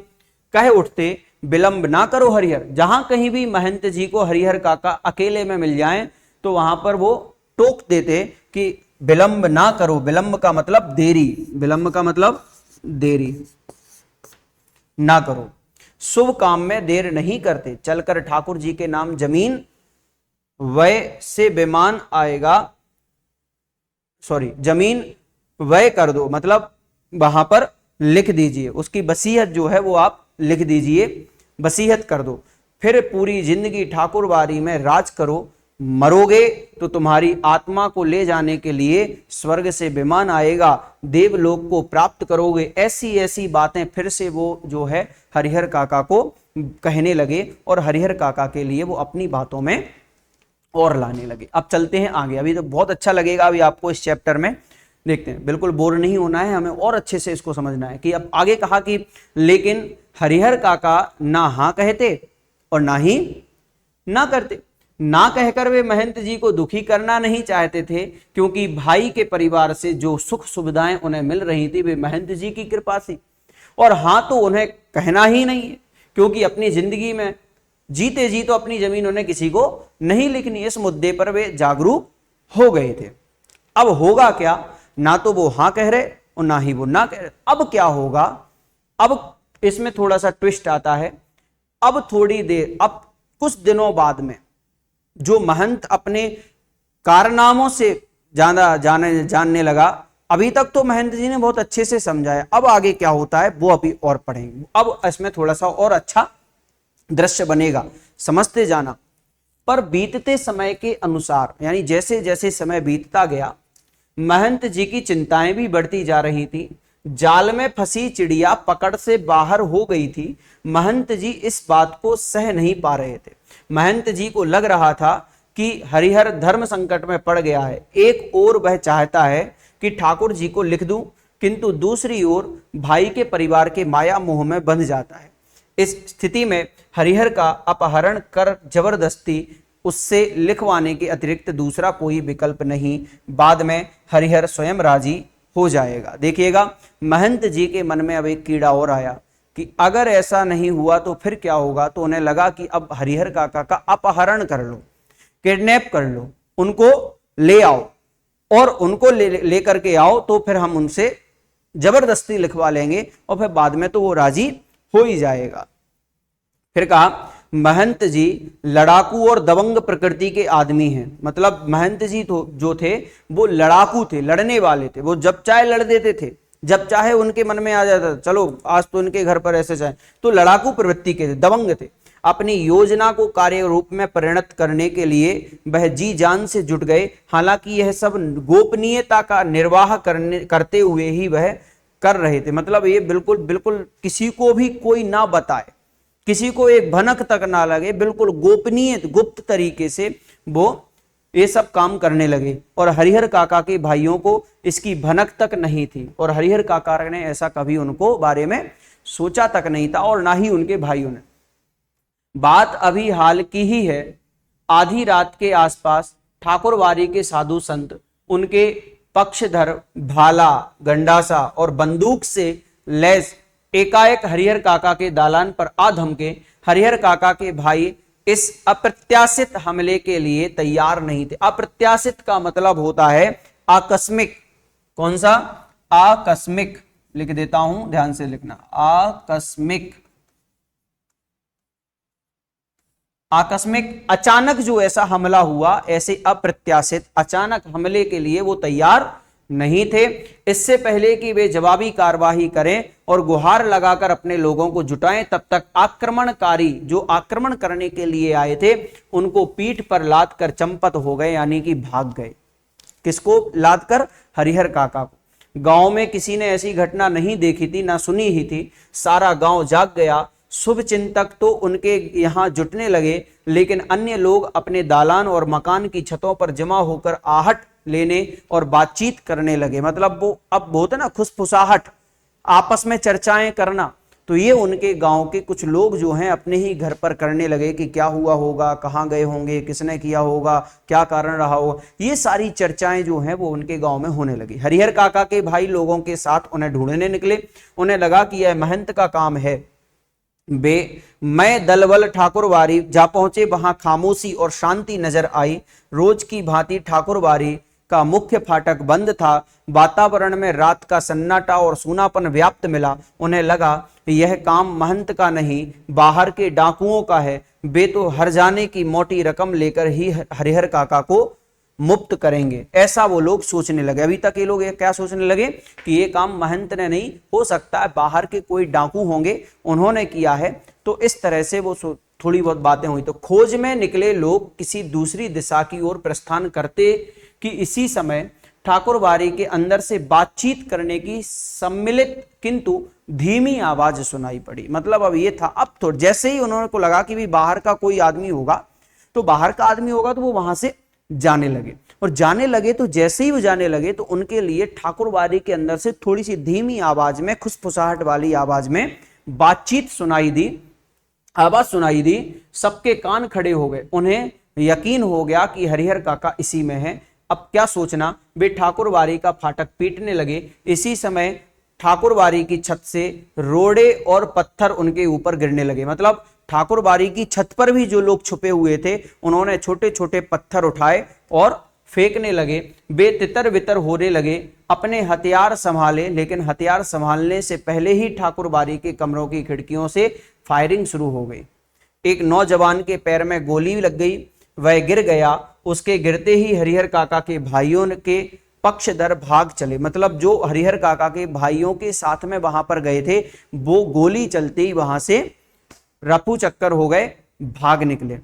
कह उठते विलंब ना करो हरिहर, जहां कहीं भी महंत जी को हरिहर काका अकेले में मिल जाएं तो वहां पर वो टोक देते कि विलंब ना करो। विलंब का मतलब देरी, विलंब का मतलब देरी ना करो, शुभ काम में देर नहीं करते, चलकर ठाकुर जी के नाम जमीन वय से बेमान आएगा, जमीन वय कर दो, मतलब वहां पर लिख दीजिए, उसकी वसीयत जो है वो आप लिख दीजिए, वसीयत कर दो, फिर पूरी जिंदगी ठाकुरबाड़ी में राज करो, मरोगे तो तुम्हारी आत्मा को ले जाने के लिए स्वर्ग से विमान आएगा, देवलोक को प्राप्त करोगे। ऐसी ऐसी बातें फिर से वो जो है हरिहर काका को कहने लगे और हरिहर काका के लिए वो अपनी बातों में और लाने लगे। अब चलते हैं आगे, अभी तो बहुत अच्छा लगेगा अभी आपको इस चैप्टर में, देखते हैं, बिल्कुल बोर नहीं होना है, हमें और अच्छे से इसको समझना है कि अब आगे कहा कि लेकिन हरिहर काका ना हाँ कहते और ना ही ना करते। ना कहकर वे महंत जी को दुखी करना नहीं चाहते थे, क्योंकि भाई के परिवार से जो सुख सुविधाएं उन्हें मिल रही थी वे महंत जी की कृपा से, और हाँ तो उन्हें कहना ही नहीं है, क्योंकि अपनी जिंदगी में जीते जी तो अपनी जमीन उन्हें किसी को नहीं लिखनी। इस मुद्दे पर वे जागरूक हो गए थे। अब होगा क्या, ना तो वो हाँ कह रहे और ना ही वो ना कह रहे। अब क्या होगा, अब इसमें थोड़ा सा ट्विस्ट आता है। अब थोड़ी देर, अब कुछ दिनों बाद में जो महंत अपने कारनामों से जानने लगा, अभी तक तो महंत जी ने बहुत अच्छे से समझाया, अब आगे क्या होता है वो अभी और पढ़ेंगे। अब इसमें थोड़ा सा और अच्छा दृश्य बनेगा, समझते जाना। पर बीतते समय के अनुसार, यानी जैसे जैसे समय बीतता गया, महंत जी की चिंताएं भी बढ़ती जा रही थी। जाल में फंसी चिड़िया पकड़ से बाहर हो गई थी। महंत जी इस बात को सह नहीं पा रहे थे। महंत जी को लग रहा था कि हरिहर धर्म संकट में पड़ गया है। एक ओर वह चाहता है कि ठाकुर जी को लिख दूं, किंतु दूसरी ओर भाई के परिवार के माया मोह में बंध जाता है। इस स्थिति में हरिहर का अपहरण कर जबरदस्ती उससे लिखवाने के अतिरिक्त दूसरा कोई विकल्प नहीं। बाद में हरिहर स्वयं राजी हो जाएगा। देखिएगा, महंत जी के मन में अब एक कीड़ा और आया कि अगर ऐसा नहीं हुआ तो फिर क्या होगा। तो उन्हें लगा कि अब हरिहर काका का अपहरण कर लो, किडनैप कर लो, उनको ले आओ और उनको ले करके आओ, तो फिर हम उनसे जबरदस्ती लिखवा लेंगे और फिर बाद में तो वो राजी हो ही जाएगा। फिर कहा, महंत जी लड़ाकू और दबंग प्रकृति के आदमी हैं। मतलब महंत जी तो जो थे वो लड़ाकू थे, लड़ने वाले थे, वो जब चाहे लड़ देते थे, जब चाहे उनके मन में आ जाता था चलो आज तो इनके घर पर ऐसे चाहे, तो लड़ाकू प्रवृत्ति के थे, दबंग थे। अपनी योजना को कार्य रूप में परिणत करने के लिए वह जी जान से जुट गए। हालांकि यह सब गोपनीयता का निर्वाह करते हुए ही वह कर रहे थे। मतलब ये बिल्कुल बिल्कुल किसी को भी कोई ना बताए, किसी को एक भनक तक ना लगे, बिल्कुल गोपनीय गुप्त तरीके से वो ये सब काम करने लगे। और हरिहर काका के भाइयों को इसकी भनक तक नहीं थी और हरिहर काका ने ऐसा कभी उनको बारे में सोचा तक नहीं था और ना ही उनके भाइयों ने। बात अभी हाल की ही है। आधी रात के आसपास ठाकुरवाड़ी के साधु संत उनके पक्षधर भाला, गंडासा और बंदूक से लैस एकाएक हरिहर काका के दालान पर आ धमके। हरिहर काका के भाई इस अप्रत्याशित हमले के लिए तैयार नहीं थे। अप्रत्याशित का मतलब होता है आकस्मिक। कौन सा? आकस्मिक, लिख देता हूं, ध्यान से लिखना, आकस्मिक अचानक जो ऐसा हमला हुआ, ऐसे अप्रत्याशित अचानक हमले के लिए वो तैयार नहीं थे। इससे पहले कि वे जवाबी कार्रवाई करें और गुहार लगाकर अपने लोगों को जुटाएं, तब तक आक्रमणकारी जो आक्रमण करने के लिए आए थे उनको पीठ पर लाद कर चंपत हो गए, यानी कि भाग गए। किसको लाद कर? हरिहर काका को। गांव में किसी ने ऐसी घटना नहीं देखी थी, ना सुनी ही थी। सारा गांव जाग गया। शुभ चिंतक तो उनके यहां जुटने लगे, लेकिन अन्य लोग अपने दालान और मकान की छतों पर जमा होकर आहट लेने और बातचीत करने लगे। मतलब वो अब बहुत है ना, खुशफुसाहट, आपस में चर्चाएं करना। तो ये उनके गांव के कुछ लोग जो हैं अपने ही घर पर करने लगे कि क्या हुआ होगा, कहाँ गए होंगे, किसने किया होगा, क्या कारण रहा होगा। ये सारी चर्चाएं जो हैं वो उनके गांव में होने लगी। हरिहर काका के भाई लोगों के साथ उन्हें ढूंढने निकले। उन्हें लगा कि यह महंत का काम है। मैं दलबल ठाकुरबाड़ी जा पहुंचे। वहां खामोशी और शांति नजर आई। रोज की भांति ठाकुरबाड़ी का मुख्य फाटक बंद था। वातावरण में रात का सन्नाटा और सूनापन व्याप्त मिला। उन्हें लगा यह काम महंत का नहीं, बाहर के डाकुओं का है। वे तो हर जाने की मोटी रकम लेकर ही हरिहर काका को मुक्त करेंगे, ऐसा वो लोग सोचने लगे। अभी तक ये लोग ये क्या सोचने लगे कि ये काम महंत ने नहीं, हो सकता है बाहर के कोई डाकू होंगे, उन्होंने किया है। तो इस तरह से वो थोड़ी बहुत बातें हुई। तो खोज में निकले लोग किसी दूसरी दिशा की ओर प्रस्थान करते कि इसी समय ठाकुरबाड़ी के अंदर से बातचीत करने की सम्मिलित किंतु धीमी आवाज सुनाई पड़ी। मतलब अब ये था, अब तो जैसे ही उन्होंने को लगा कि भी बाहर का कोई आदमी होगा, तो बाहर का आदमी होगा, तो वो वहां से जाने लगे। और जाने लगे तो जैसे ही वो जाने लगे तो उनके लिए ठाकुरबाड़ी के अंदर से थोड़ी सी धीमी आवाज में, खुशफुसाहट वाली आवाज में बातचीत सुनाई दी, आवाज सुनाई दी। सबके कान खड़े हो गए। उन्हें यकीन हो गया कि हरिहर काका इसी में है। अब क्या सोचना, वे ठाकुरबाड़ी का फाटक पीटने लगे। इसी समय ठाकुरबाड़ी की छत से रोड़े और पत्थर उनके ऊपर गिरने लगे। मतलब ठाकुरबाड़ी की छत पर भी जो लोग छुपे हुए थे, उन्होंने छोटे छोटे पत्थर उठाए और फेंकने लगे। वे तितर बितर होने लगे। अपने हथियार संभाले, लेकिन हथियार संभालने से पहले ही ठाकुरबाड़ी के कमरों की खिड़कियों से फायरिंग शुरू हो गई। एक नौजवान के पैर में गोली लग गई, वह गिर गया। उसके गिरते ही हरिहर काका के भाइयों के पक्षधर भाग चले। मतलब जो हरिहर काका के भाइयों के साथ में वहां पर गए थे, वो गोली चलते ही वहां से रफू चक्कर हो गए, भाग निकले।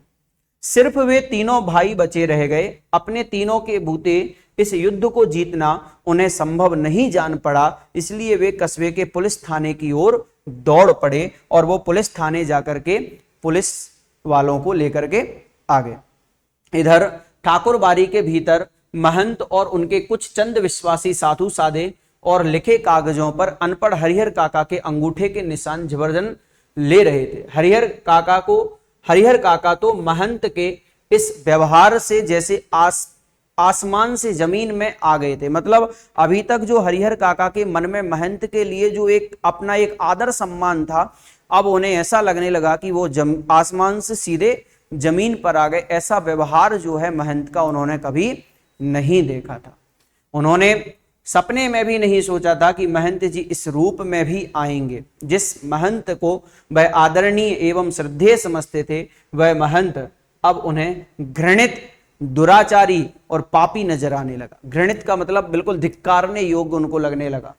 सिर्फ वे तीनों भाई बचे रह गए। अपने तीनों के बूते इस युद्ध को जीतना उन्हें संभव नहीं जान पड़ा, इसलिए वे कस्बे के पुलिस थाने की ओर दौड़ पड़े और वो पुलिस थाने जाकर के पुलिस वालों को लेकर के आ गए। इधर ठाकुरबाड़ी के भीतर महंत और उनके कुछ चंद विश्वासी साधु साधे और लिखे कागजों पर अनपढ़ हरिहर काका के अंगूठे के निशान जबरदन ले रहे थे। हरिहर काका तो महंत के इस व्यवहार से जैसे आसमान से जमीन में आ गए थे। मतलब अभी तक जो हरिहर काका के मन में महंत के लिए जो एक अपना एक आदर सम्मान था, अब उन्हें ऐसा लगने लगा कि वो आसमान से सीधे जमीन पर आ गए। ऐसा व्यवहार जो है महंत का उन्होंने कभी नहीं देखा था। उन्होंने सपने में भी नहीं सोचा था कि महंत जी इस रूप में भी आएंगे। जिस महंत को वह आदरणीय एवं श्रद्धेय समझते थे, वह महंत अब उन्हें घृणित, दुराचारी और पापी नजर आने लगा। घृणित का मतलब बिल्कुल धिक्कारने योग्य उनको लगने लगा।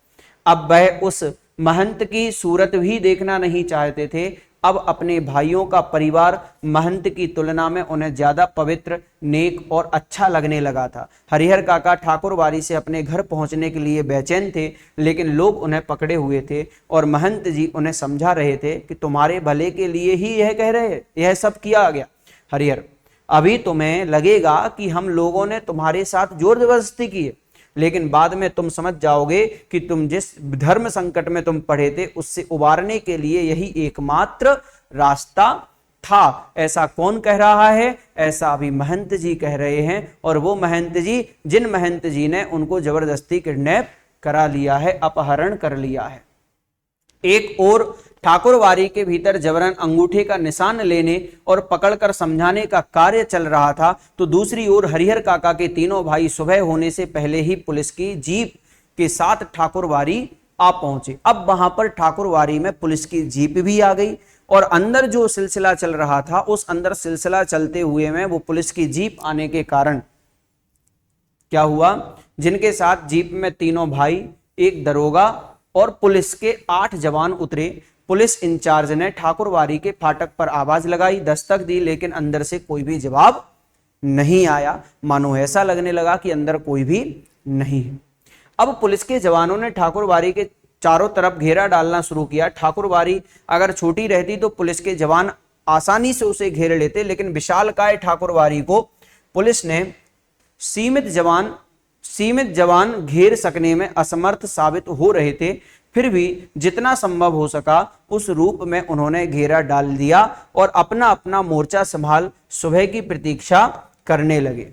अब वह उस महंत की सूरत भी देखना नहीं चाहते थे। अब अपने भाइयों का परिवार महंत की तुलना में उन्हें ज्यादा पवित्र, नेक और अच्छा लगने लगा था। हरिहर काका ठाकुरबाड़ी से अपने घर पहुंचने के लिए बेचैन थे, लेकिन लोग उन्हें पकड़े हुए थे और महंत जी उन्हें समझा रहे थे कि तुम्हारे भले के लिए ही यह कह रहे हैं, यह सब किया गया। हरिहर, अभी तुम्हें लगेगा कि हम लोगों ने तुम्हारे साथ जोर जबरदस्ती की है, लेकिन बाद में तुम समझ जाओगे कि तुम जिस धर्म संकट में तुम पड़े थे, उससे उबारने के लिए यही एकमात्र रास्ता था। ऐसा कौन कह रहा है? ऐसा अभी महंत जी कह रहे हैं। और वो महंत जी, जिन महंत जी ने उनको जबरदस्ती किडनैप करा लिया है, अपहरण कर लिया है। एक और ठाकुरबाड़ी के भीतर जबरन अंगूठे का निशान लेने और पकड़कर समझाने का कार्य चल रहा था, तो दूसरी ओर हरिहर काका के तीनों भाई सुबह होने से पहले ही पुलिस की जीप के साथ ठाकुरबाड़ी आ पहुंचे। अब वहां पर ठाकुरबाड़ी में पुलिस की जीप भी आ गई और अंदर जो सिलसिला चल रहा था उस अंदर सिलसिला चलते हुए में वो पुलिस की जीप आने के कारण क्या हुआ, जिनके साथ जीप में तीनों भाई, एक दरोगा और पुलिस के 8 जवान उतरे। पुलिस इंचार्ज ने ठाकुरबाड़ी के फाटक पर आवाज लगाई, दस्तक दी, लेकिन अंदर से कोई भी जवाब नहीं आया। मानो ऐसा लगने लगा कि अंदर कोई भी नहीं है। अब पुलिस के जवानों ने ठाकुरबाड़ी के चारों तरफ घेरा डालना शुरू किया। ठाकुरबाड़ी अगर छोटी रहती तो पुलिस के जवान आसानी से उसे घेर लेते, लेकिन विशालकाय ठाकुरबाड़ी को पुलिस ने सीमित जवान घेर सकने में असमर्थ साबित हो रहे थे। फिर भी जितना संभव हो सका उस रूप में उन्होंने घेरा डाल दिया और अपना अपना मोर्चा संभाल सुबह की प्रतीक्षा करने लगे।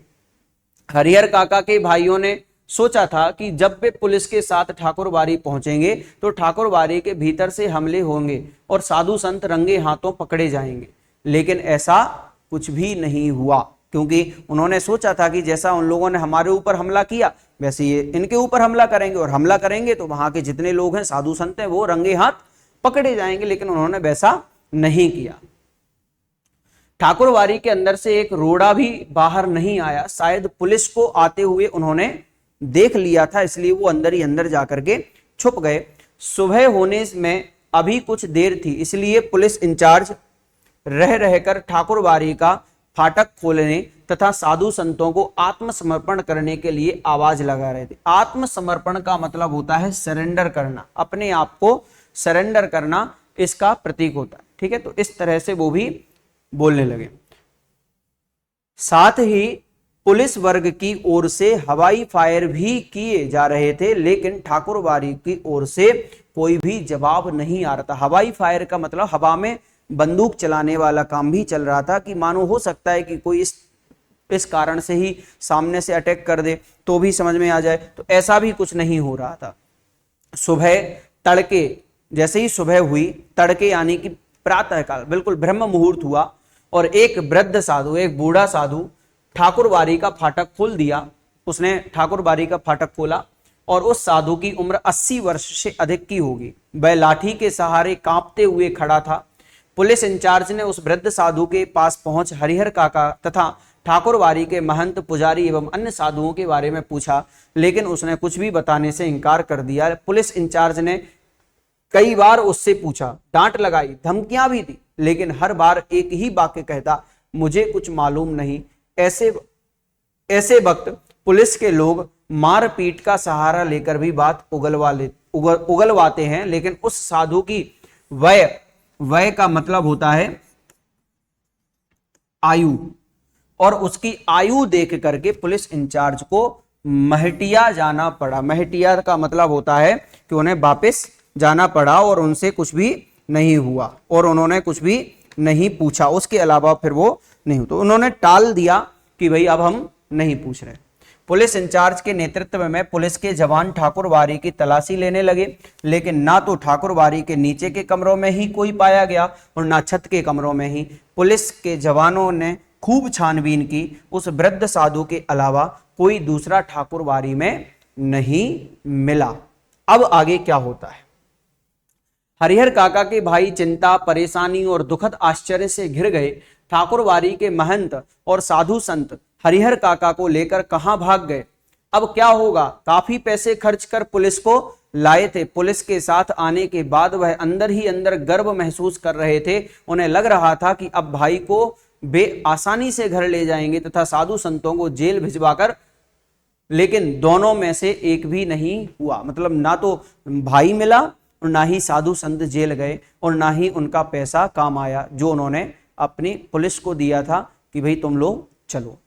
हरिहर काका के भाइयों ने सोचा था कि जब वे पुलिस के साथ ठाकुरबाड़ी पहुंचेंगे तो ठाकुरबाड़ी के भीतर से हमले होंगे और साधु संत रंगे हाथों पकड़े जाएंगे, लेकिन ऐसा कुछ भी नहीं हुआ, क्योंकि उन्होंने सोचा था कि जैसा उन लोगों ने हमारे ऊपर हमला किया वैसे ये इनके ऊपर हमला करेंगे, और हमला करेंगे तो वहां के जितने लोग हैं साधु संत हैं वो रंगे हाथ पकड़े जाएंगे, लेकिन उन्होंने वैसा नहीं किया। ठाकुरबाड़ी के अंदर से एक रोड़ा भी बाहर नहीं आया। शायद पुलिस को आते हुए उन्होंने देख लिया था, इसलिए वो अंदर ही अंदर जाकर के छुप गए। सुबह होने में अभी कुछ देर थी, इसलिए पुलिस इंचार्ज रह रहकर ठाकुरबाड़ी का फाटक खोलने तथा साधु संतों को आत्मसमर्पण करने के लिए आवाज लगा रहे थे। आत्मसमर्पण का मतलब होता है सरेंडर करना, अपने आप को सरेंडर करना इसका प्रतीक होता है। ठीक है, तो इस तरह से वो भी बोलने लगे। साथ ही पुलिस वर्ग की ओर से हवाई फायर भी किए जा रहे थे, लेकिन ठाकुरबाड़ी की ओर से कोई भी जवाब नहीं आ रहा था। हवाई फायर का मतलब हवा में बंदूक चलाने वाला काम भी चल रहा था, कि मानो हो सकता है कि कोई इस कारण से ही सामने से अटैक कर दे तो भी समझ में आ जाए, तो ऐसा भी कुछ नहीं हो रहा था। सुबह तड़के, जैसे ही सुबह हुई, तड़के यानी कि प्रातः काल, बिल्कुल ब्रह्म मुहूर्त हुआ और एक वृद्ध साधु, एक बूढ़ा साधु ठाकुरबाड़ी का फाटक खोल दिया। उसने ठाकुरबाड़ी का फाटक खोला और उस साधु की उम्र 80 वर्ष से अधिक की होगी। वह लाठी के सहारे कांपते हुए खड़ा था। पुलिस इंचार्ज ने उस वृद्ध साधु के पास पहुंच हरिहर काका तथा ठाकुरबाड़ी के महंत, पुजारी एवं अन्य साधुओं के बारे में पूछा, लेकिन उसने कुछ भी बताने से इनकार कर दिया। पुलिस इंचार्ज ने कई बार उससे पूछा, डांट लगाई, धमकियां भी दी, लेकिन हर बार एक ही वाक्य कहता, मुझे कुछ मालूम नहीं। ऐसे वक्त पुलिस के लोग मारपीट का सहारा लेकर भी बात उगलवाते हैं, लेकिन उस साधु की वय का मतलब होता है आयु, और उसकी आयु देख करके पुलिस इंचार्ज को महटिया जाना पड़ा। महटिया का मतलब होता है कि उन्हें वापस जाना पड़ा और उनसे कुछ भी नहीं हुआ और उन्होंने कुछ भी नहीं पूछा, उसके अलावा फिर वो नहीं, तो उन्होंने टाल दिया कि भाई अब हम नहीं पूछ रहे। पुलिस इंचार्ज के नेतृत्व में पुलिस के जवान ठाकुरबाड़ी की तलाशी लेने लगे, लेकिन ना तो ठाकुरबाड़ी के नीचे के कमरों में ही कोई पाया गया और ना छत के कमरों में ही। पुलिस के जवानों ने खूब छानबीन की, उस वृद्ध साधु के अलावा कोई दूसरा ठाकुरबाड़ी में नहीं मिला। अब आगे क्या होता है? हरिहर काका के भाई चिंता, परेशानी और दुखद आश्चर्य से घिर गए। ठाकुरबाड़ी के महंत और साधु संत हरिहर काका को लेकर कहां भाग गए? अब क्या होगा? काफी पैसे खर्च कर पुलिस को लाए थे। पुलिस के साथ आने के बाद वह अंदर ही अंदर गर्व महसूस कर रहे थे। उन्हें लग रहा था कि अब भाई को बे आसानी से घर ले जाएंगे तथा साधु संतों को जेल भिजवाकर, लेकिन दोनों में से एक भी नहीं हुआ। मतलब ना तो भाई मिला और ना ही साधु संत जेल गए और ना ही उनका पैसा काम आया जो उन्होंने अपनी पुलिस को दिया था कि भाई तुम लोग चलो।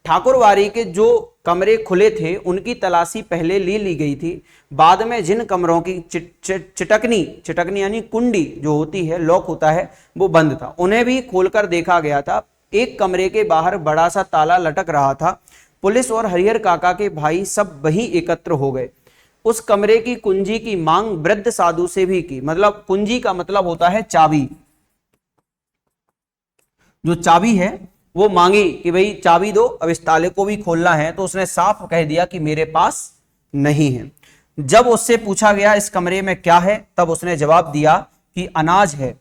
ठाकुरबाड़ी के जो कमरे खुले थे उनकी तलाशी पहले ली गई थी। बाद में जिन कमरों की चिटकनी यानी कुंडी जो होती है, लॉक होता है, वो बंद था, उन्हें भी खोलकर देखा गया था। एक कमरे के बाहर बड़ा सा ताला लटक रहा था। पुलिस और हरिहर काका के भाई सब वहीं एकत्र हो गए। उस कमरे की कुंजी की मांग वृद्ध साधु से भी की। मतलब कुंजी का मतलब होता है चाबी। जो चाबी है वो मांगी कि भाई चाबी दो, अब इस ताले को भी खोलना है, तो उसने साफ कह दिया कि मेरे पास नहीं है। जब उससे पूछा गया इस कमरे में क्या है, तब उसने जवाब दिया कि अनाज है।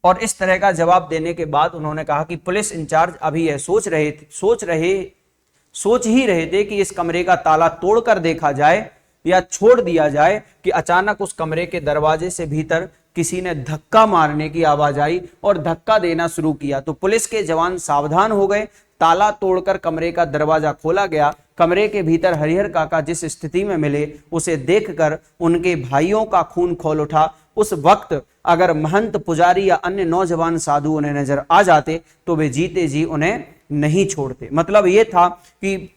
और इस तरह का जवाब देने के बाद उन्होंने कहा कि पुलिस इंचार्ज अभी यह सोच ही रहे थे कि इस कमरे का ताला तोड़कर देखा जाए या छोड़ दिया जाए कि अचानक उस कमरे के दरवाजे से भीतर किसी ने धक्का मारने की आवाज आई और धक्का देना शुरू किया। तो पुलिस के जवान सावधान हो गए, ताला तोड़कर कमरे का दरवाजा खोला गया। कमरे के भीतर हरिहर काका जिस स्थिति में मिले उसे देखकर उनके भाइयों का खून खौल उठा। उस वक्त अगर महंत, पुजारी या अन्य नौजवान साधु उन्हें नजर आ जाते तो वे जीते जी उन्हें नहीं छोड़ते। मतलब यह था कि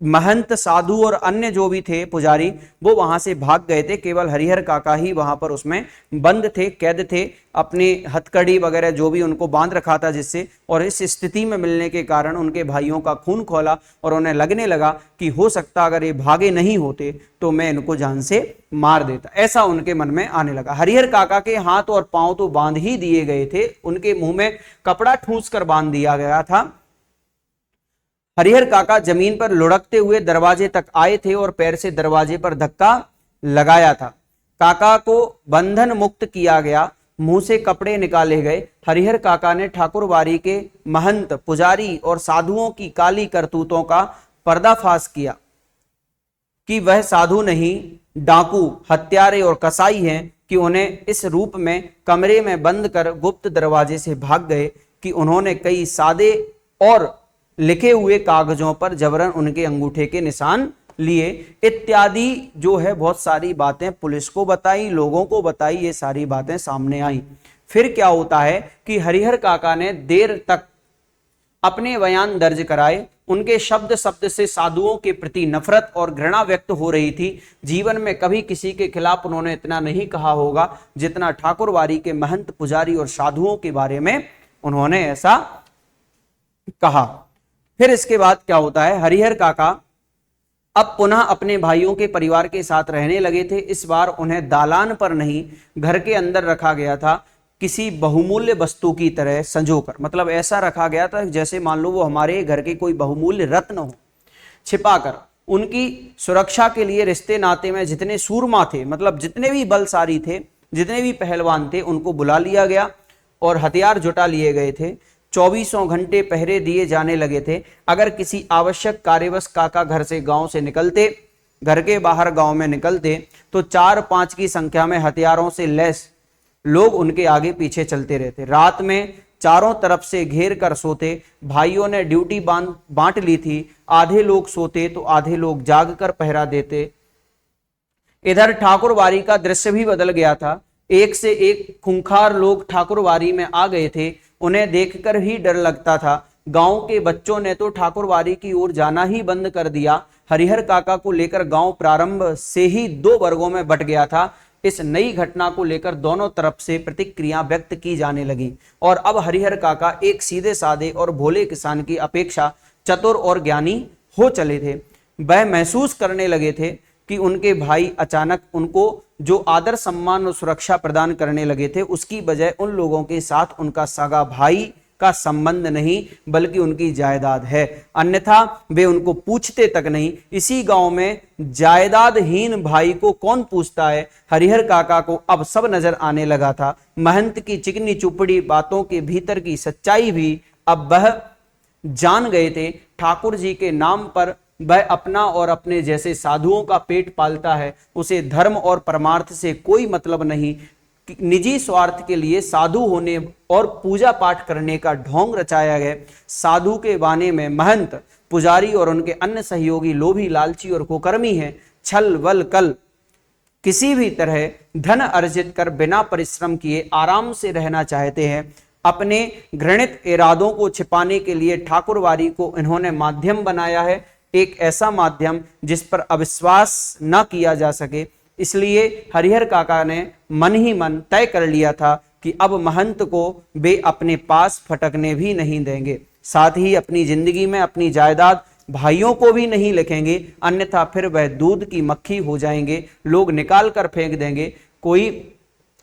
महंत, साधु और अन्य जो भी थे पुजारी वो वहां से भाग गए थे, केवल हरिहर काका ही वहां पर उसमें बंद थे, कैद थे, अपनी हथकड़ी वगैरह जो भी उनको बांध रखा था जिससे। और इस स्थिति में मिलने के कारण उनके भाइयों का खून खौला और उन्हें लगने लगा कि हो सकता अगर ये भागे नहीं होते तो मैं इनको जान से मार देता, ऐसा उनके मन में आने लगा। हरिहर काका के हाथ और पांव तो बांध ही दिए गए थे, उनके मुंह में कपड़ा ठूंस कर बांध दिया गया था। हरिहर काका जमीन पर लुढ़कते हुए दरवाजे तक आए थे और पैर से दरवाजे पर धक्का लगाया था। काका को बंधन मुक्त किया गया, मुंह से कपड़े निकाले गए। हरिहर काका ने ठाकुरवारी के महंत, पुजारी और साधुओं की काली करतूतों का पर्दाफाश किया कि वह साधु नहीं, डाकू, हत्यारे और कसाई हैं कि उन्हें इस रूप में कमरे में बंद कर गुप्त दरवाजे से भाग गए, कि उन्होंने कई सादे और लिखे हुए कागजों पर जबरन उनके अंगूठे के निशान लिए, इत्यादि जो है बहुत सारी बातें पुलिस को बताई, लोगों को बताई, ये सारी बातें सामने आई। फिर क्या होता है कि हरिहर काका ने देर तक अपने बयान दर्ज कराए। उनके शब्द शब्द से साधुओं के प्रति नफरत और घृणा व्यक्त हो रही थी। जीवन में कभी किसी के खिलाफ उन्होंने इतना नहीं कहा होगा जितना ठाकुरवारी के महंत, पुजारी और साधुओं के बारे में उन्होंने ऐसा कहा। फिर इसके बाद क्या होता है, हरिहर काका अब पुनः अपने भाइयों के परिवार के साथ रहने लगे थे। इस बार उन्हें दालान पर नहीं, घर के अंदर रखा गया था, किसी बहुमूल्य वस्तु की तरह संजोकर। मतलब ऐसा रखा गया था जैसे मान लो वो हमारे घर के कोई बहुमूल्य रत्न हो, छिपाकर। उनकी सुरक्षा के लिए रिश्ते नाते में जितने सूरमा थे, मतलब जितने भी बलशाली थे, जितने भी पहलवान थे, उनको बुला लिया गया और हथियार जुटा लिए गए थे। 24 घंटे पहरे दिए जाने लगे थे। अगर किसी आवश्यक कार्यवश काका घर से, गांव से निकलते, घर के बाहर गांव में निकलते, तो 4-5 की संख्या में हथियारों से लैस लोग उनके आगे पीछे चलते रहते। रात में चारों तरफ से घेर कर सोते। भाइयों ने ड्यूटी बांट ली थी, आधे लोग सोते तो आधे लोग जाग कर पहरा देते। इधर ठाकुरवारी का दृश्य भी बदल गया था। एक से एक खूंखार लोग ठाकुरवारी में आ गए थे, उन्हें देखकर ही डर लगता था। गांव के बच्चों ने तो ठाकुरवारी की ओर जाना ही बंद कर दिया। हरिहर काका को लेकर गांव प्रारंभ से ही 2 वर्गों में बट गया था। इस नई घटना को लेकर दोनों तरफ से प्रतिक्रिया व्यक्त की जाने लगी और अब हरिहर काका एक सीधे साधे और भोले किसान की अपेक्षा चतुर और ज्ञानी हो चले थे। वह महसूस करने लगे थे कि उनके भाई अचानक उनको जो आदर, सम्मान और सुरक्षा प्रदान करने लगे थे, उसकी बजाय उन लोगों के साथ उनका सगा भाई का संबंध नहीं बल्कि उनकी जायदाद है। अन्यथा वे उनको पूछते तक नहीं। इसी गांव में जायदादहीन भाई को कौन पूछता है। हरिहर काका को अब सब नजर आने लगा था। महंत की चिकनी चुपड़ी बातों के भीतर की सच्चाई भी अब वह जान गए थे। ठाकुर जी के नाम पर वह अपना और अपने जैसे साधुओं का पेट पालता है। उसे धर्म और परमार्थ से कोई मतलब नहीं। निजी स्वार्थ के लिए साधु होने और पूजा पाठ करने का ढोंग रचाया गया। साधु के बाने में महंत, पुजारी और उनके अन्य सहयोगी लोभी, लालची और कुकर्मी हैं। छल वल कल किसी भी तरह धन अर्जित कर बिना परिश्रम किए आराम से रहना चाहते हैं। अपने घृणित इरादों को छिपाने के लिए ठाकुरवारी को इन्होंने माध्यम बनाया है, एक ऐसा माध्यम जिस पर अविश्वास न किया जा सके। इसलिए हरिहर काका ने मन ही मन तय कर लिया था कि अब महंत को वे अपने पास फटकने भी नहीं देंगे, साथ ही अपनी जिंदगी में अपनी जायदाद भाइयों को भी नहीं लिखेंगे, अन्यथा फिर वह दूध की मक्खी हो जाएंगे, लोग निकाल कर फेंक देंगे, कोई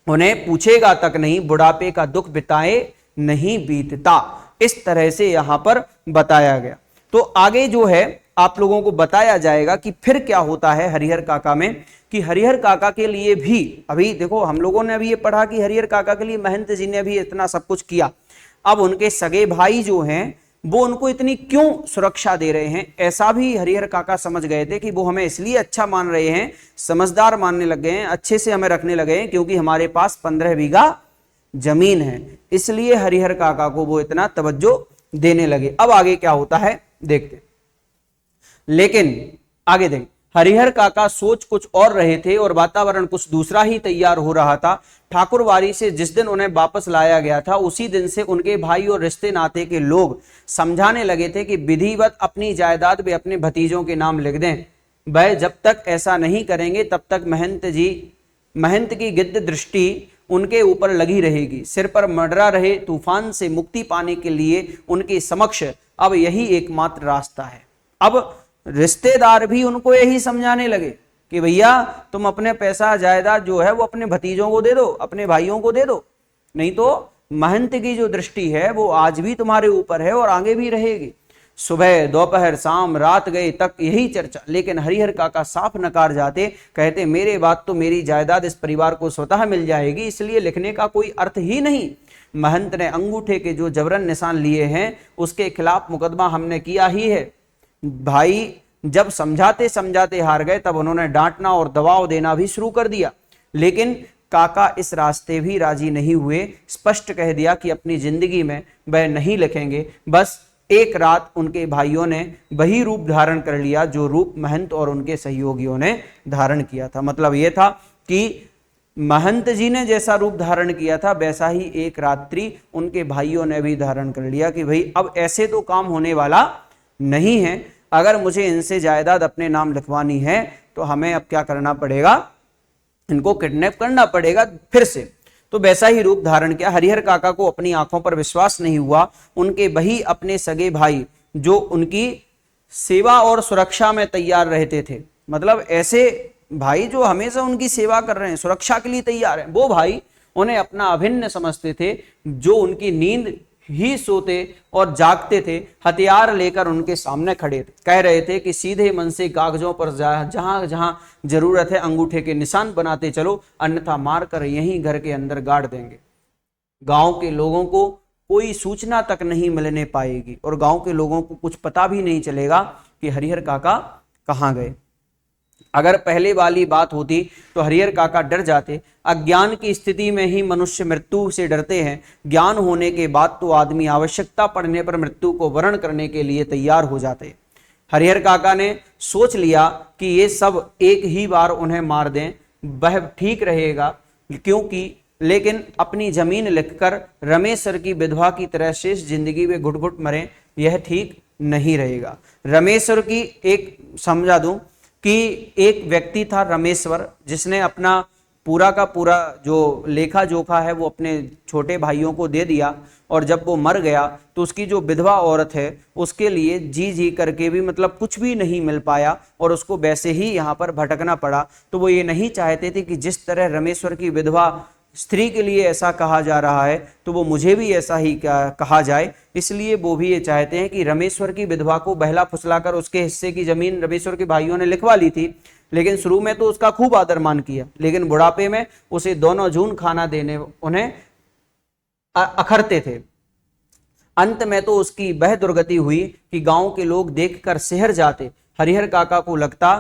उन्हें पूछेगा तक नहीं, बुढ़ापे का दुख बिताए नहीं बीतता। इस तरह से यहां पर बताया गया। तो आगे जो है आप लोगों को बताया जाएगा कि फिर क्या होता है हरिहर काका में, कि हरिहर काका के लिए भी अभी देखो हम लोगों ने अभी ये पढ़ा कि हरिहर काका के लिए महंत जी ने भी इतना सब कुछ किया, अब उनके सगे भाई जो हैं वो उनको इतनी क्यों सुरक्षा दे रहे हैं, ऐसा भी हरिहर काका समझ गए थे कि वो हमें इसलिए अच्छा मान रहे हैं, समझदार मानने लग गए हैं, अच्छे से हमें रखने लगे हैं क्योंकि हमारे पास 15 बीघा जमीन है, इसलिए हरिहर काका को वो इतना तवज्जो देने लगे। अब आगे क्या होता है देखते, लेकिन आगे देखें, हरिहर काका सोच कुछ और रहे थे और वातावरण कुछ दूसरा ही तैयार हो रहा था। ठाकुरवाड़ी से जिस दिन उन्हें वापस लाया गया था उसी दिन से उनके भाई और रिश्ते नाते के लोग समझाने लगे थे कि विधिवत अपनी जायदाद वे अपने भतीजों के नाम लिख दें। वह जब तक ऐसा नहीं करेंगे तब तक महंत की गिद्ध दृष्टि उनके ऊपर लगी रहेगी। सिर पर मंडरा रहे तूफान से मुक्ति पाने के लिए उनके समक्ष अब यही एकमात्र रास्ता है। अब रिश्तेदार भी उनको यही समझाने लगे कि भैया तुम अपने पैसा जायदाद जो है वो अपने भतीजों को दे दो, अपने भाइयों को दे दो, नहीं तो महंत की जो दृष्टि है वो आज भी तुम्हारे ऊपर है और आगे भी रहेगी। सुबह दोपहर शाम रात गए तक यही चर्चा, लेकिन हरिहर काका साफ नकार जाते, कहते मेरे बाद तो मेरी जायदाद इस परिवार को स्वतः मिल जाएगी, इसलिए लिखने का कोई अर्थ ही नहीं। महंत ने अंगूठे के जो जबरन निशान लिए हैं उसके खिलाफ मुकदमा हमने किया ही है। भाई जब समझाते समझाते हार गए तब उन्होंने डांटना और दबाव देना भी शुरू कर दिया, लेकिन काका इस रास्ते भी राजी नहीं हुए। स्पष्ट कह दिया कि अपनी जिंदगी में वह नहीं लिखेंगे। बस एक रात उनके भाइयों ने वही रूप धारण कर लिया जो रूप महंत और उनके सहयोगियों ने धारण किया था। मतलब यह था कि महंत जी ने जैसा रूप धारण किया था वैसा ही एक रात्रि उनके भाइयों ने भी धारण कर लिया कि भाई अब ऐसे तो काम होने वाला नहीं है, अगर मुझे इनसे जायदाद अपने नाम लिखवानी है तो हमें अब क्या करना पड़ेगा, इनको किडनैप करना पड़ेगा फिर से। तो वैसा ही रूप धारण किया। हरिहर काका को अपनी आंखों पर विश्वास नहीं हुआ। उनके वही अपने सगे भाई जो उनकी सेवा और सुरक्षा में तैयार रहते थे, मतलब ऐसे भाई जो हमेशा उनकी सेवा कर रहे हैं, सुरक्षा के लिए तैयार हैं, वो भाई उन्हें अपना अभिन्न समझते थे, जो उनकी नींद ही सोते और जागते थे, हथियार लेकर उनके सामने खड़े थे। कह रहे थे कि सीधे मन से कागजों पर जहां जहां जरूरत है अंगूठे के निशान बनाते चलो, अन्यथा मारकर यहीं घर के अंदर गाड़ देंगे। गांव के लोगों को कोई सूचना तक नहीं मिलने पाएगी और गांव के लोगों को कुछ पता भी नहीं चलेगा कि हरिहर काका कहाँ गए। अगर पहले वाली बात होती तो हरिहर काका डर जाते। अज्ञान की स्थिति में ही मनुष्य मृत्यु से डरते हैं, ज्ञान होने के बाद तो आदमी आवश्यकता पड़ने पर मृत्यु को वरण करने के लिए तैयार हो जाते। हरिहर काका ने सोच लिया कि ये सब एक ही बार उन्हें मार दें, वह ठीक रहेगा, क्योंकि लेकिन अपनी जमीन लिखकर रमेश्वर की विधवा की तरह शेष जिंदगी में घुट घुट मरें, यह ठीक नहीं रहेगा। रमेश्वर की एक समझा दूं कि एक व्यक्ति था रमेश्वर, जिसने अपना पूरा का पूरा जो लेखा जोखा है वो अपने छोटे भाइयों को दे दिया, और जब वो मर गया तो उसकी जो विधवा औरत है उसके लिए जी जी करके भी मतलब कुछ भी नहीं मिल पाया और उसको वैसे ही यहाँ पर भटकना पड़ा। तो वो ये नहीं चाहते थे कि जिस तरह रमेश्वर की विधवा स्त्री के लिए ऐसा कहा जा रहा है तो वो मुझे भी ऐसा ही कहा जाए, इसलिए वो भी ये चाहते हैं कि रमेश्वर की विधवा को बहला फुसलाकर उसके हिस्से की जमीन रमेश्वर के भाइयों ने लिखवा ली थी। लेकिन शुरू में तो उसका खूब आदर मान किया, लेकिन बुढ़ापे में उसे दोनों जून खाना देने उन्हें अखरते थे। अंत में तो उसकी वह दुर्गति हुई कि गांव के लोग देखकर सिहर जाते। हरिहर काका को लगता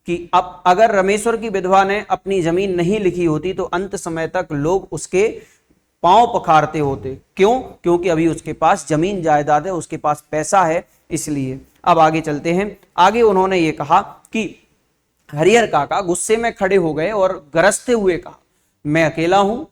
कि अब अगर रमेश्वर की विधवा ने अपनी जमीन नहीं लिखी होती तो अंत समय तक लोग उसके पांव पखारते होते। क्यों? क्योंकि अभी उसके पास जमीन जायदाद है, उसके पास पैसा है, इसलिए। अब आगे चलते हैं। आगे उन्होंने ये कहा कि हरिहर काका गुस्से में खड़े हो गए और गरजते हुए कहा, मैं अकेला हूं,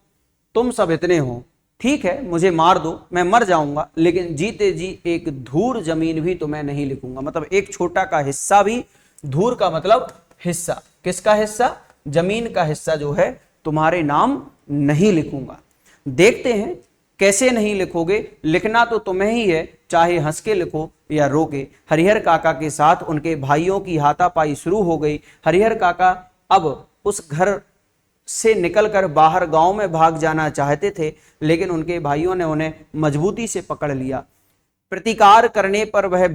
तुम सब इतने हो, ठीक है मुझे मार दो, मैं मर जाऊंगा, लेकिन जीते जी एक धूर जमीन भी तुम्हें नहीं लिखूंगा। मतलब एक छोटा का हिस्सा भी, धूर का मतलब हिस्सा, किसका हिस्सा? जमीन का हिस्सा जो है तुम्हारे नाम नहीं लिखूंगा। देखते हैं कैसे नहीं लिखोगे, लिखना तो तुम्हें ही है, चाहे हंस के लिखो या रो के। हरिहर काका के साथ उनके भाइयों की हाथापाई शुरू हो गई। हरिहर काका अब उस घर से निकलकर बाहर गांव में भाग जाना चाहते थे, लेकिन उनके भाइयों ने उन्हें मजबूती से पकड़ लिया। प्रतिकार करने पर वह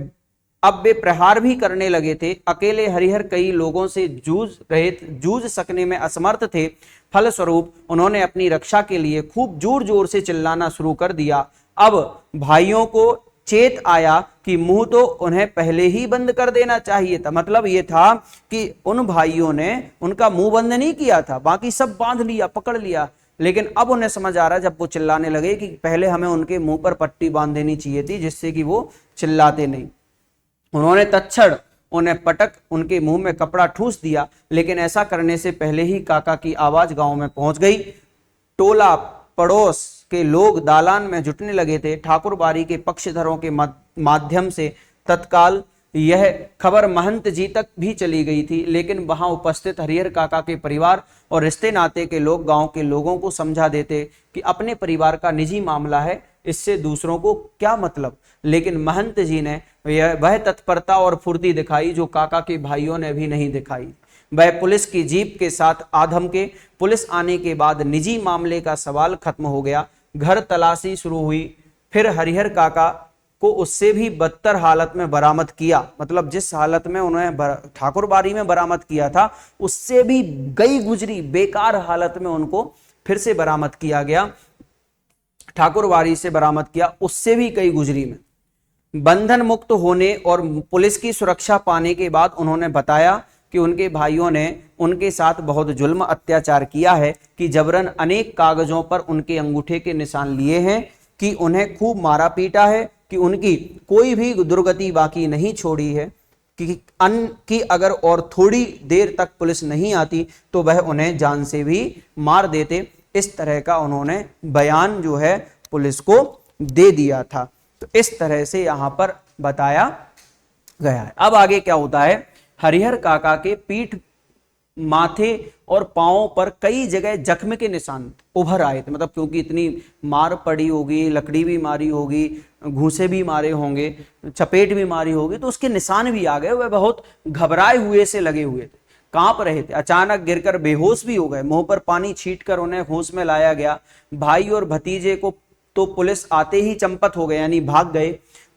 अब वे प्रहार भी करने लगे थे। अकेले हरिहर कई लोगों से जूझ सकने में असमर्थ थे। फलस्वरूप उन्होंने अपनी रक्षा के लिए खूब जोर जोर से चिल्लाना शुरू कर दिया। अब भाइयों को चेत आया कि मुंह तो उन्हें पहले ही बंद कर देना चाहिए था। मतलब ये था कि उन भाइयों ने उनका मुंह बंद नहीं किया था, बाकी सब बांध लिया, पकड़ लिया, लेकिन अब उन्हें समझ आ रहा जब वो चिल्लाने लगे कि पहले हमें उनके मुंह पर पट्टी बांध देनी चाहिए थी, जिससे कि वो चिल्लाते नहीं। उन्होंने तत्क्षण उन्हें पटक उनके मुंह में कपड़ा ठूस दिया, लेकिन ऐसा करने से पहले ही काका की आवाज गांव में पहुंच गई। टोला पड़ोस के लोग दालान में जुटने लगे थे। ठाकुर बारी के पक्षधरों के माध्यम से तत्काल यह खबर महंत जी तक भी चली गई थी, लेकिन वहां उपस्थित हरिहर काका के परिवार और रिश्ते नाते के लोग गांव के लोगों को समझा देते कि अपने परिवार का निजी मामला है, इससे दूसरों को क्या मतलब। लेकिन महंत जी ने वह तत्परता और फुर्ती दिखाई जो काका के भाइयों ने भी नहीं दिखाई। वह पुलिस की जीप के साथ आधम के। पुलिस आने के बाद निजी मामले का सवाल खत्म हो गया। घर तलाशी शुरू हुई। फिर हरिहर काका को उससे भी बदतर हालत में बरामद किया। मतलब जिस हालत में उन्होंने ठाकुर बारी में बरामद किया था, उससे भी गई गुजरी बेकार हालत में उनको फिर से बरामद किया गया। ठाकुर बारी से बरामद किया, उससे भी कई गुजरी में। बंधन मुक्त होने और पुलिस की सुरक्षा पाने के बाद उन्होंने बताया कि उनके भाइयों ने उनके साथ बहुत जुल्म अत्याचार किया है, कि जबरन अनेक कागजों पर उनके अंगूठे के निशान लिए हैं, कि उन्हें खूब मारा पीटा है, कि उनकी कोई भी दुर्गति बाकी नहीं छोड़ी है, कि अगर और थोड़ी देर तक पुलिस नहीं आती तो वह उन्हें जान से भी मार देते। इस तरह का उन्होंने बयान जो है पुलिस को दे दिया था। तो इस तरह से यहां पर बताया गया है। अब आगे क्या होता है, हरिहर काका के पीठ, माथे और पांवों पर कई जगह जख्म के निशान उभर आए थे। मतलब क्योंकि इतनी मार पड़ी होगी, लकड़ी भी मारी होगी, घूंसे भी मारे होंगे, चपेट भी मारी होगी, तो उसके निशान भी आ गए। वह बहुत घबराए हुए से लगे हुए थे, कांप रहे थे। अचानक गिरकर बेहोश भी हो गए। मुंह पर पानी छींटकर उन्हें होश में लाया गया। भाई और भतीजे को तो पुलिस आते ही चंपत हो गए, यानी भाग गए।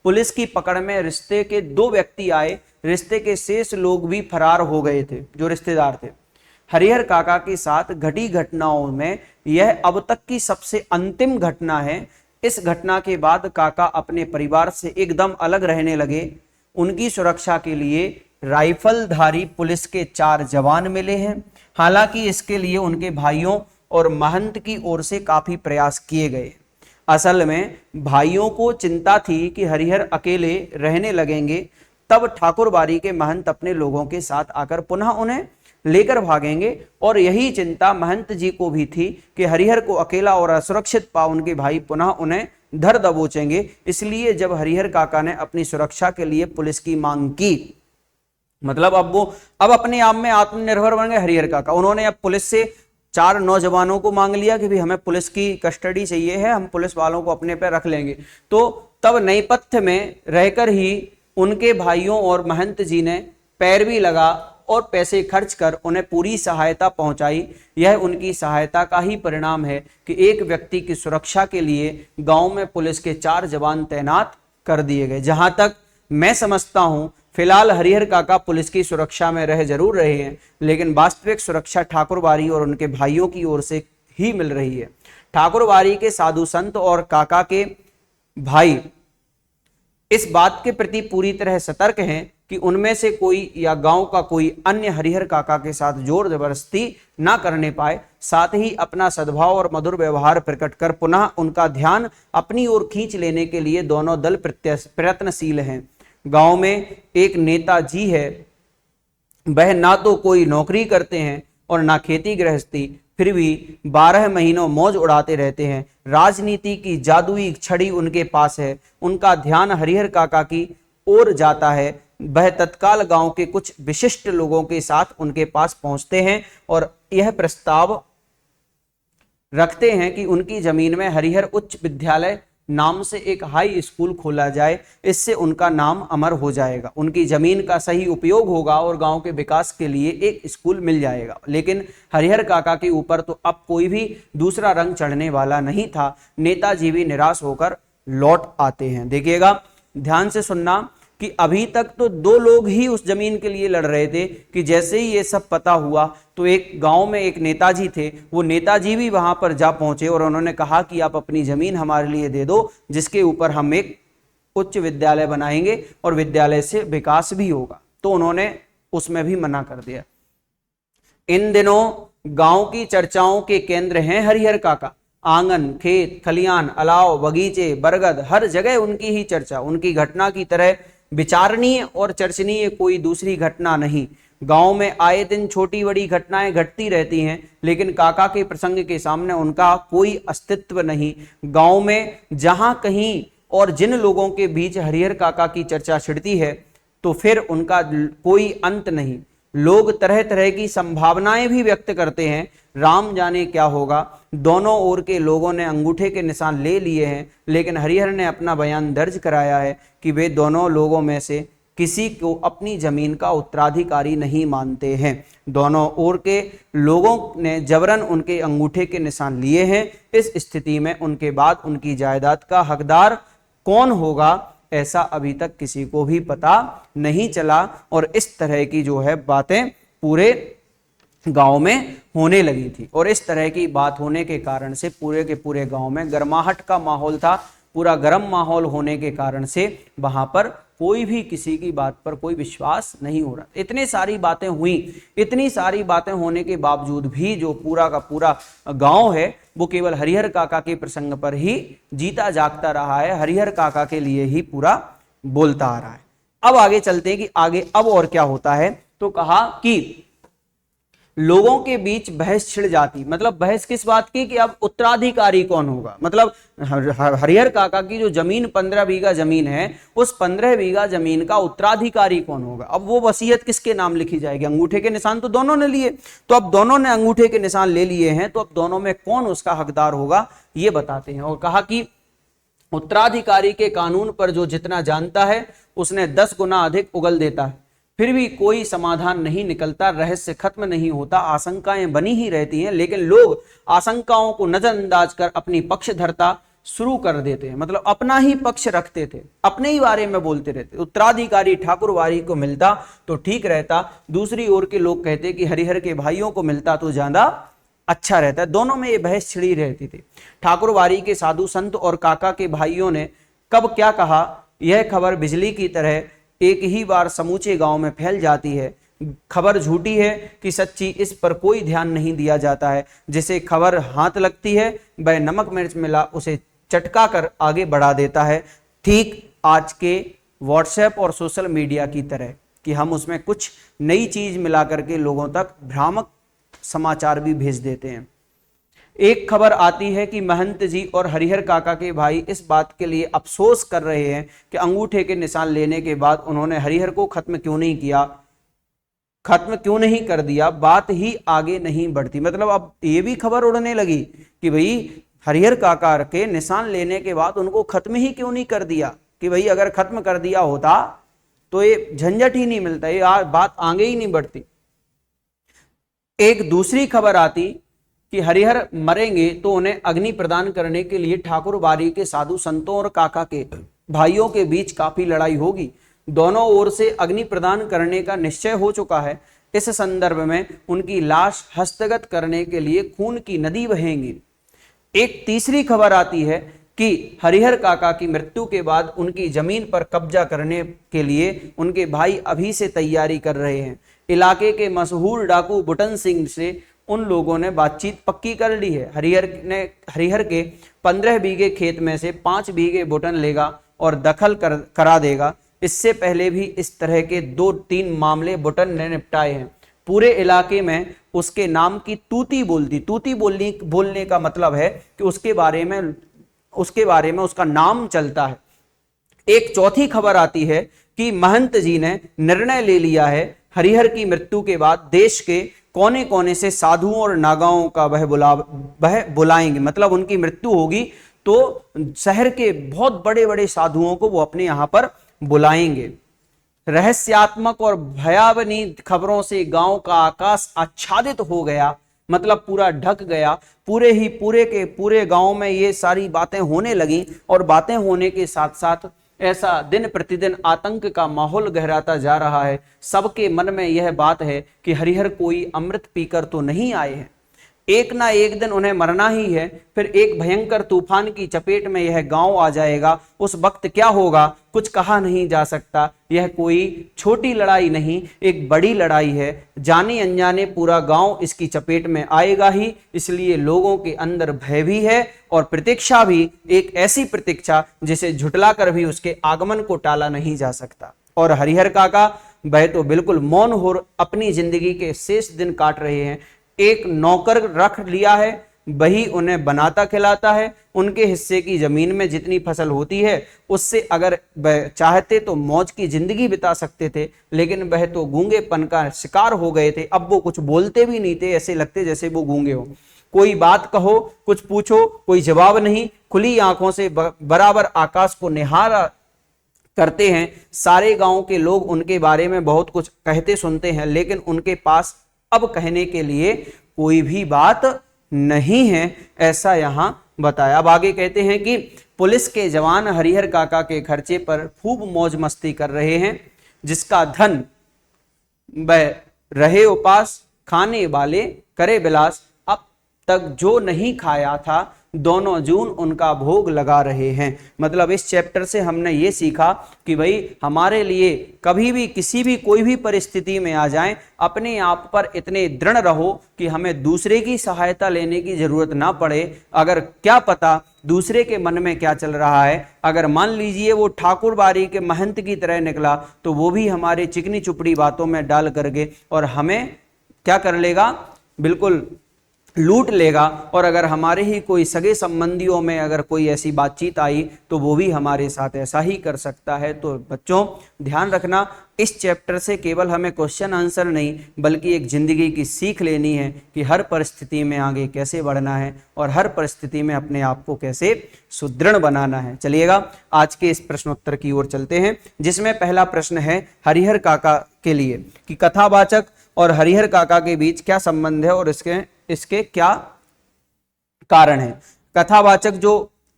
पुलिस की पकड़ में रिश्ते के 2 व्यक्ति आए। रिश्ते के शेष लोग भी फरार हो गए थे, जो रिश्तेदार थे। हरिहर काका के साथ घटी घटनाओं में यह अब तक की सबसे अंतिम घटना है। इस घटना के बाद काका अपने परिवार से एकदम अलग रहने लगे। उनकी सुरक्षा के लिए राइफलधारी पुलिस के 4 जवान मिले हैं। हालांकि इसके लिए उनके भाइयों और महंत की ओर से काफी प्रयास किए गए। असल में भाइयों को चिंता थी कि हरिहर अकेले रहने लगेंगे, तब ठाकुर बारी के महंत अपने लोगों के साथ आकर पुनः उन्हें लेकर भागेंगे। और यही चिंता महंत जी को भी थी कि हरिहर को अकेला और असुरक्षित पा उनके भाई पुनः उन्हें धर दबोचेंगे। इसलिए जब हरिहर काका ने अपनी सुरक्षा के लिए पुलिस की मांग की, मतलब अब अपने आप में आत्मनिर्भर बन गए हरिहर काका। उन्होंने अब पुलिस से 4 नौजवानों को मांग लिया कि भाई हमें पुलिस की कस्टडी चाहिए है, हम पुलिस वालों को अपने पे रख लेंगे। तो तब नेपथ्य में रहकर ही उनके भाइयों और महंत जी ने पैरवी लगा और पैसे खर्च कर उन्हें पूरी सहायता पहुंचाई। यह उनकी सहायता का ही परिणाम है कि एक व्यक्ति की सुरक्षा के लिए गांव में पुलिस के 4 जवान तैनात कर दिए गए। जहां तक मैं समझता हूं, फिलहाल हरिहर काका पुलिस की सुरक्षा में रह जरूर रहे हैं, लेकिन वास्तविक सुरक्षा ठाकुर बारी और उनके भाइयों की ओर से ही मिल रही है। ठाकुर बारी के साधु संत और काका के भाई इस बात के प्रति पूरी तरह सतर्क हैं कि उनमें से कोई या गांव का कोई अन्य हरिहर काका के साथ जोर जबरदस्ती ना करने पाए। साथ ही अपना सद्भाव और मधुर व्यवहार प्रकट कर पुनः उनका ध्यान अपनी ओर खींच लेने के लिए दोनों दल प्रयत्नशील हैं। गांव में एक नेताजी है, वह ना तो कोई नौकरी करते हैं और ना खेती गृहस्थी, फिर भी 12 महीनों मौज उड़ाते रहते हैं। राजनीति की जादुई छड़ी उनके पास है। उनका ध्यान हरिहर काका की ओर जाता है। वह तत्काल गांव के कुछ विशिष्ट लोगों के साथ उनके पास पहुंचते हैं और यह प्रस्ताव रखते हैं कि उनकी जमीन में हरिहर उच्च विद्यालय नाम से एक हाई स्कूल खोला जाए। इससे उनका नाम अमर हो जाएगा, उनकी जमीन का सही उपयोग होगा और गांव के विकास के लिए एक स्कूल मिल जाएगा। लेकिन हरिहर काका के ऊपर तो अब कोई भी दूसरा रंग चढ़ने वाला नहीं था। नेताजी भी निराश होकर लौट आते हैं। देखिएगा, ध्यान से सुनना। कि अभी तक तो दो लोग ही उस जमीन के लिए लड़ रहे थे कि जैसे ही ये सब पता हुआ तो एक गांव में एक नेताजी थे, वो नेताजी भी वहां पर जा पहुंचे और उन्होंने कहा कि आप अपनी जमीन हमारे लिए दे दो, जिसके ऊपर हम एक उच्च विद्यालय बनाएंगे और विद्यालय से विकास भी होगा। तो उन्होंने उसमें भी मना कर दिया। इन दिनों गांव की चर्चाओं के केंद्र हैं हरिहर काका। आंगन, खेत, खलियान, अलाव, बगीचे, बरगद, हर जगह उनकी ही चर्चा। उनकी घटना की तरह विचारणीय और चर्चनीय कोई दूसरी घटना नहीं। गांव में आए दिन छोटी बड़ी घटनाएं घटती रहती हैं, लेकिन काका के प्रसंग के सामने उनका कोई अस्तित्व नहीं। गांव में जहां कहीं और जिन लोगों के बीच हरिहर काका की चर्चा छिड़ती है तो फिर उनका कोई अंत नहीं। लोग तरह तरह की संभावनाएं भी व्यक्त करते हैं, राम जाने क्या होगा। दोनों ओर के लोगों ने अंगूठे के निशान ले लिए हैं, लेकिन हरिहर ने अपना बयान दर्ज कराया है कि वे दोनों लोगों में से किसी को अपनी जमीन का उत्तराधिकारी नहीं मानते हैं। दोनों ओर के लोगों ने जबरन उनके अंगूठे के निशान लिए हैं। इस स्थिति में उनके बाद उनकी जायदाद का हकदार कौन होगा, ऐसा अभी तक किसी को भी पता नहीं चला। और इस तरह की जो है बातें पूरे गांव में होने लगी थी, और इस तरह की बात होने के कारण से पूरे के पूरे गांव में गर्माहट का माहौल था। पूरा गर्म माहौल होने के कारण से वहां पर कोई भी किसी की बात पर कोई विश्वास नहीं हो रहा। इतनी सारी बातें हुई, इतनी सारी बातें होने के बावजूद भी जो पूरा का पूरा गांव है वो केवल हरिहर काका के प्रसंग पर ही जीता जागता रहा है, हरिहर काका के लिए ही पूरा बोलता आ रहा है। अब आगे चलते हैं कि आगे अब और क्या होता है। तो कहा कि लोगों के बीच बहस छिड़ जाती, मतलब बहस किस बात की कि अब उत्तराधिकारी कौन होगा। मतलब हरिहर काका की जो जमीन 15 बीघा जमीन है, उस 15 बीघा जमीन का उत्तराधिकारी कौन होगा। अब वो वसीयत किसके नाम लिखी जाएगी। अंगूठे के निशान तो दोनों ने लिए, तो अब दोनों ने अंगूठे के निशान ले लिए हैं, तो अब दोनों में कौन उसका हकदार होगा ये बताते हैं। और कहा कि उत्तराधिकारी के कानून पर जो जितना जानता है उसने 10 गुना अधिक उगल देता है, फिर भी कोई समाधान नहीं निकलता, रहस्य खत्म नहीं होता, आशंकाएं बनी ही रहती हैं, लेकिन लोग आशंकाओं को नजरअंदाज कर अपनी पक्षधरता शुरू कर देते हैं। मतलब अपना ही पक्ष रखते थे, अपने ही बारे में बोलते रहते। उत्तराधिकारी ठाकुरवाड़ी को मिलता तो ठीक रहता, दूसरी ओर के लोग कहते कि हरिहर के भाइयों को मिलता तो ज्यादा अच्छा रहता है। दोनों में ये बहस छिड़ी रहती थी। ठाकुरवाड़ी के साधु संत और काका के भाइयों ने कब क्या कहा, यह खबर बिजली की तरह एक ही बार समूचे गांव में फैल जाती है। खबर झूठी है कि सच्ची, इस पर कोई ध्यान नहीं दिया जाता है। जिसे खबर हाथ लगती है वह नमक मिर्च मिला उसे चटका कर आगे बढ़ा देता है, ठीक आज के व्हाट्सएप और सोशल मीडिया की तरह कि हम उसमें कुछ नई चीज मिला करके लोगों तक भ्रामक समाचार भी भेज देते हैं। एक खबर आती है कि महंत जी और हरिहर काका के भाई इस बात के लिए अफसोस कर रहे हैं कि अंगूठे के निशान लेने के बाद उन्होंने हरिहर को खत्म क्यों नहीं किया, खत्म क्यों नहीं कर दिया, बात ही आगे नहीं बढ़ती। मतलब अब ये भी खबर उड़ने लगी कि भाई हरिहर काका के निशान लेने के बाद उनको खत्म ही क्यों नहीं कर दिया, कि भाई अगर खत्म कर दिया होता तो ये झंझट ही नहीं मिलता, ये बात आगे ही नहीं बढ़ती। एक दूसरी खबर आती कि हरिहर मरेंगे तो उन्हें अग्नि प्रदान करने के लिए ठाकुरबाड़ी के साधु संतों और काका के भाइयों के बीच काफी लड़ाई होगी। दोनों ओर से अग्नि प्रदान करने का निश्चय हो चुका है। इस संदर्भ में उनकी लाश हस्तगत करने के लिए खून की नदी बहेंगी। एक तीसरी खबर आती है कि हरिहर काका की मृत्यु के बाद उनकी जमीन पर कब्जा करने के लिए उनके भाई अभी से तैयारी कर रहे हैं। इलाके के मशहूर डाकू बुटन सिंह से उन लोगों ने बातचीत पक्की कर ली है। हरिहर के 15 बीघे खेत में से 5 बीघे बुटन लेगा और दखल करा देगा। इससे पहले भी इस तरह के 2-3 मामले बुटन ने निपटाए हैं। पूरे इलाके में उसके नाम की तूती बोलती, तूती बोलने का मतलब है कि उसके बारे में उसका नाम चलता है। एक चौथी खबर आती है कि महंत जी ने निर्णय ले लिया है हरिहर की मृत्यु के बाद देश के कोने कोने से साधुओं और नागाओं का वह बुलाएंगे। मतलब उनकी मृत्यु होगी तो शहर के बहुत बड़े बड़े साधुओं को वो अपने यहाँ पर बुलाएंगे। रहस्यात्मक और भयावनी खबरों से गांव का आकाश आच्छादित हो गया, मतलब पूरा ढक गया। पूरे गांव में ये सारी बातें होने लगी और बातें होने के साथ साथ ऐसा दिन प्रतिदिन आतंक का माहौल गहराता जा रहा है। सबके मन में यह बात है कि हरिहर कोई अमृत पीकर तो नहीं आए हैं, एक ना एक दिन उन्हें मरना ही है। फिर एक भयंकर तूफान की चपेट में यह गांव आ जाएगा। उस वक्त क्या होगा कुछ कहा नहीं जा सकता। यह कोई छोटी लड़ाई नहीं, एक बड़ी लड़ाई है। जाने अनजाने पूरा गांव इसकी चपेट में आएगा ही। इसलिए लोगों के अंदर भय भी है और प्रतीक्षा भी, एक ऐसी प्रतीक्षा जिसे झुटला कर भी उसके आगमन को टाला नहीं जा सकता। और हरिहर काका वह तो बिल्कुल मौन हो अपनी जिंदगी के शेष दिन काट रहे हैं। एक नौकर रख लिया है, वही उन्हें बनाता खिलाता है। उनके हिस्से की जमीन में जितनी फसल होती है उससे अगर वह चाहते तो मौज की जिंदगी बिता सकते थे, लेकिन वह तो गूंगेपन का शिकार हो गए थे। अब वो कुछ बोलते भी नहीं थे, ऐसे लगते जैसे वो गूंगे हो। कोई बात कहो, कुछ पूछो, कोई जवाब नहीं। खुली आंखों से बराबर आकाश को निहारा करते हैं। सारे गांव के लोग उनके बारे में बहुत कुछ कहते सुनते हैं, लेकिन उनके पास अब कहने के लिए कोई भी बात नहीं है, ऐसा यहां बताया। अब आगे कहते हैं कि पुलिस के जवान हरिहर काका के खर्चे पर खूब मौज मस्ती कर रहे हैं। जिसका धन वह रहे उपास, खाने वाले करे विलास। अब तक जो नहीं खाया था दोनों जून उनका भोग लगा रहे हैं। मतलब इस चैप्टर से हमने ये सीखा कि भाई हमारे लिए कभी भी किसी भी कोई भी परिस्थिति में आ जाएं, अपने आप पर इतने दृढ़ रहो कि हमें दूसरे की सहायता लेने की जरूरत ना पड़े। अगर क्या पता दूसरे के मन में क्या चल रहा है, अगर मान लीजिए वो ठाकुर बारी के महंत की तरह निकला तो वो भी हमारे चिकनी चुपड़ी बातों में डाल करके और हमें क्या कर लेगा, बिल्कुल लूट लेगा। और अगर हमारे ही कोई सगे संबंधियों में अगर कोई ऐसी बातचीत आई तो वो भी हमारे साथ ऐसा ही कर सकता है। तो बच्चों ध्यान रखना, इस चैप्टर से केवल हमें क्वेश्चन आंसर नहीं बल्कि एक जिंदगी की सीख लेनी है कि हर परिस्थिति में आगे कैसे बढ़ना है और हर परिस्थिति में अपने आप को कैसे सुदृढ़ बनाना है। चलिएगा आज के इस प्रश्नोत्तर की ओर चलते हैं, जिसमें पहला प्रश्न है हरिहर काका के लिए कि कथावाचक और हरिहर काका के बीच क्या संबंध है और इसके क्या कारण है। कथावाचक जो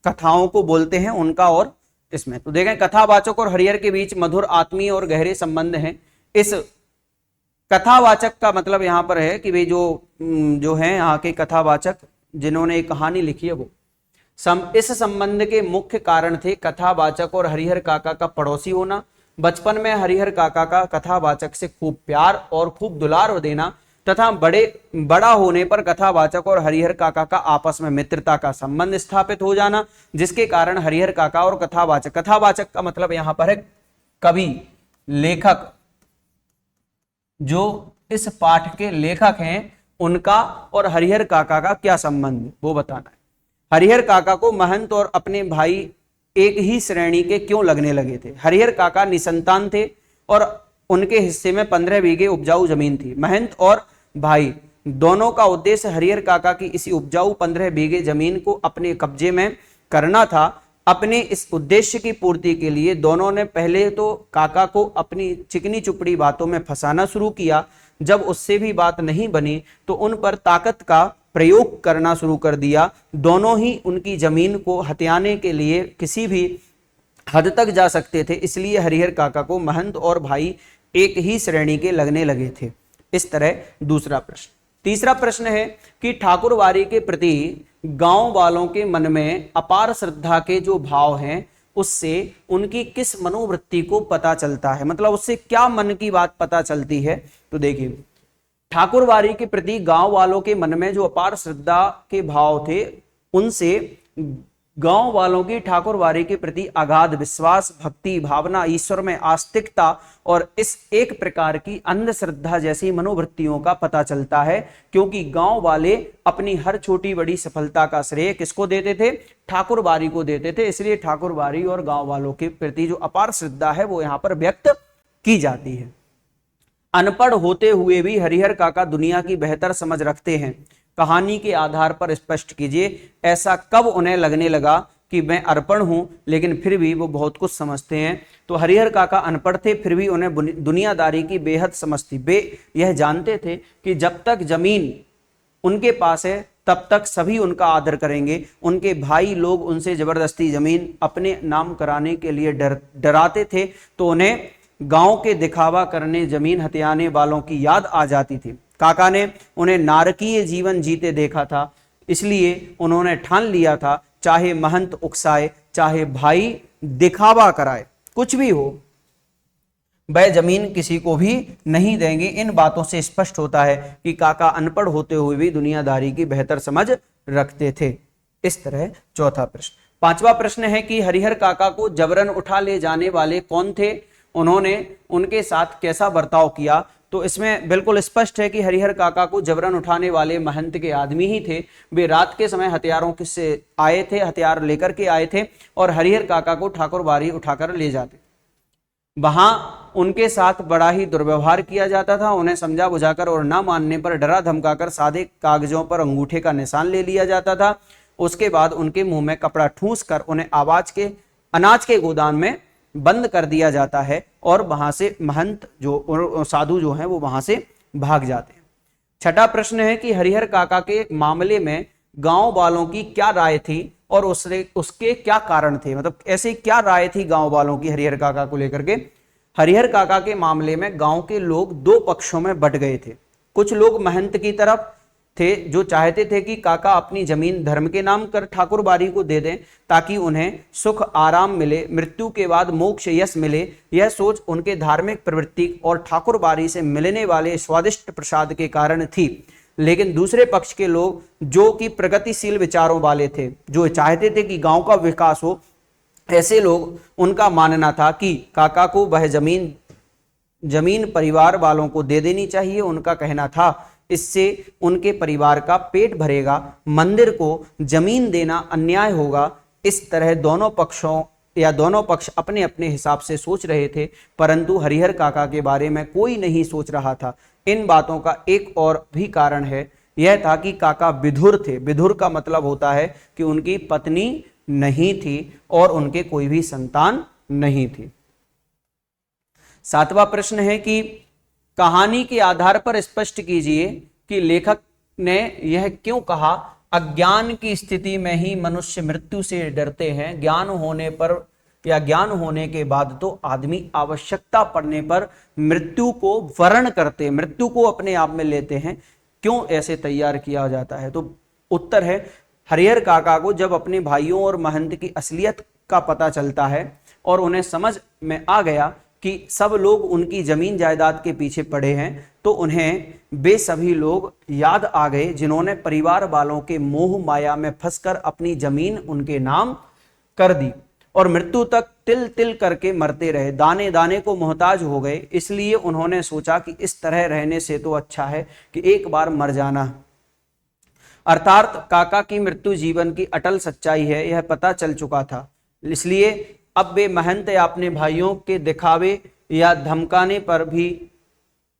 कथाओं को बोलते हैं उनका, और इसमें तो देखें कथावाचक और हरिहर के बीच मधुर आत्मीय और गहरे संबंध हैं। इस कथावाचक का मतलब यहां पर है कि भाई जो है यहाँ के कथावाचक जिन्होंने एक कहानी लिखी है वो इस संबंध के मुख्य कारण थे कथावाचक और हरिहर काका का पड़ोसी होना। बचपन में हरिहर काका का कथावाचक से खूब प्यार और खूब दुलार देना तथा बड़ा होने पर कथावाचक और हरिहर काका का आपस में मित्रता का संबंध स्थापित हो जाना, जिसके कारण हरिहर काका और कथावाचक का मतलब यहां पर है कवि, लेखक, जो इस पाठ के लेखक हैं उनका और हरिहर काका का क्या संबंध वो बताना है। हरिहर काका को महंत और अपने भाई एक ही श्रेणी के क्यों लगने लगे थे। हरिहर काका निसंतान थे और उनके हिस्से में 15 बीघे उपजाऊ जमीन थी। महंत और भाई दोनों का उद्देश्य हरिहर काका की इसी उपजाऊ 15 बीघे जमीन को अपने कब्जे में करना था। अपने इस उद्देश्य की पूर्ति के लिए दोनों ने पहले तो काका को अपनी चिकनी चुपड़ी बातों में फंसाना शुरू किया। जब उससे भी बात नहीं बनी तो उन पर ताकत का प्रयोग करना शुरू कर दिया। दोनों ही उनकी जमीन को हथियाने के लिए किसी भी हद तक जा सकते थे, इसलिए हरिहर काका को महंत और भाई एक ही श्रेणी के लगने लगे थे। इस तरह दूसरा प्रश्न। तीसरा प्रश्न है कि ठाकुरवारी के प्रति गांव वालों के मन में अपार श्रद्धा के जो भाव हैं उससे उनकी किस मनोवृत्ति को पता चलता है, मतलब उससे क्या मन की बात पता चलती है। तो देखिए ठाकुरवारी के प्रति गांव वालों के मन में जो अपार श्रद्धा के भाव थे उनसे गांव वालों की ठाकुरवारी के प्रति अगाध विश्वास, भक्ति भावना, ईश्वर में आस्तिकता और इस एक प्रकार की अंधश्रद्धा जैसी मनोवृत्तियों का पता चलता है, क्योंकि गांव वाले अपनी हर छोटी बड़ी सफलता का श्रेय किसको देते थे, ठाकुरवारी को देते थे। इसलिए ठाकुरवारी और गांव वालों के प्रति जो अपार श्रद्धा है वो यहाँ पर व्यक्त की जाती है। अनपढ़ होते हुए भी हरिहर काका दुनिया की बेहतर समझ रखते हैं। कहानी के आधार पर स्पष्ट कीजिए ऐसा कब उन्हें लगने लगा कि मैं अनपढ़ हूं लेकिन फिर भी वो बहुत कुछ समझते हैं। तो हरिहर काका अनपढ़ थे फिर भी उन्हें दुनियादारी की बेहद समझ थी। वे यह जानते थे कि जब तक जमीन उनके पास है तब तक सभी उनका आदर करेंगे। उनके भाई लोग उनसे जबरदस्ती जमीन अपने नाम कराने के लिए डराते थे तो उन्हें गांव के दिखावा करने जमीन हथियाने वालों की याद आ जाती थी। काका ने उन्हें नारकीय जीवन जीते देखा था, इसलिए उन्होंने ठान लिया था चाहे महंत उकसाए, चाहे भाई दिखावा कराए, कुछ भी हो वह जमीन किसी को भी नहीं देंगे। इन बातों से स्पष्ट होता है कि काका अनपढ़ होते हुए भी दुनियादारी की बेहतर समझ रखते थे। इस तरह चौथा प्रश्न। पांचवा प्रश्न है कि हरिहर काका को जबरन उठा ले जाने वाले कौन थे, उन्होंने उनके साथ कैसा बर्ताव किया। तो इसमें बिल्कुल स्पष्ट है कि हरिहर काका को जबरन उठाने वाले महंत के आदमी ही थे। वे रात के समय हथियारों से आए थे, हथियार लेकर के आए थे और हरिहर काका को ठाकुर बारी उठाकर ले जाते। वहां उनके साथ बड़ा ही दुर्व्यवहार किया जाता था। उन्हें समझा बुझाकर और ना मानने पर डरा धमकाकर सादे कागजों पर अंगूठे का निशान ले लिया जाता था। उसके बाद उनके मुंह में कपड़ा ठूंस कर उन्हें अनाज के गोदाम में बंद कर दिया जाता है और वहां से महंत जो साधु जो हैं वो वहां से भाग जाते हैं। छठा प्रश्न है कि हरिहर काका के मामले में गांव वालों की क्या राय थी और उसके क्या कारण थे, मतलब ऐसे क्या राय थी गांव वालों की हरिहर काका को लेकर के। हरिहर काका के मामले में गांव के लोग दो पक्षों में बंट गए थे। कुछ लोग महंत की तरफ थे जो चाहते थे कि काका अपनी जमीन धर्म के नाम कर ठाकुर बारी को दे दें ताकि उन्हें सुख आराम मिले, मृत्यु के बाद मोक्ष यश मिले। यह सोच उनके धार्मिक प्रवृत्ति और ठाकुर बारी से मिलने वाले स्वादिष्ट प्रसाद के कारण थी। लेकिन दूसरे पक्ष के लोग जो कि प्रगतिशील विचारों वाले थे, जो चाहते थे कि गांव का विकास हो, ऐसे लोग उनका मानना था कि काका को वह जमीन परिवार वालों को दे देनी चाहिए। उनका कहना था इससे उनके परिवार का पेट भरेगा, मंदिर को जमीन देना अन्याय होगा। इस तरह दोनों पक्ष अपने अपने हिसाब से सोच रहे थे, परंतु हरिहर काका के बारे में कोई नहीं सोच रहा था। इन बातों का एक और भी कारण है, यह था कि काका विधुर थे। विधुर का मतलब होता है कि उनकी पत्नी नहीं थी और उनके कोई भी संतान नहीं थी। सातवां प्रश्न है कि कहानी के आधार पर स्पष्ट कीजिए कि लेखक ने यह क्यों कहा अज्ञान की स्थिति में ही मनुष्य मृत्यु से डरते हैं, ज्ञान होने पर या ज्ञान होने के बाद तो आदमी आवश्यकता पड़ने पर मृत्यु को वरण करते, मृत्यु को अपने आप में लेते हैं। क्यों ऐसे तैयार किया जाता है? तो उत्तर है हरिहर काका को जब अपने भाइयों और महंत की असलियत का पता चलता है और उन्हें समझ में आ गया कि सब लोग उनकी जमीन जायदाद के पीछे पड़े हैं, तो उन्हें वे सभी लोग याद आ गए जिन्होंने परिवार वालों के मोह माया में फंसकर अपनी जमीन उनके नाम कर दी और मृत्यु तक तिल तिल करके मरते रहे, दाने दाने को मोहताज हो गए। इसलिए उन्होंने सोचा कि इस तरह रहने से तो अच्छा है कि एक बार मर जाना। अर्थात काका की मृत्यु जीवन की अटल सच्चाई है, यह पता चल चुका था। इसलिए अब वे महंत या अपने भाइयों के दिखावे या धमकाने पर भी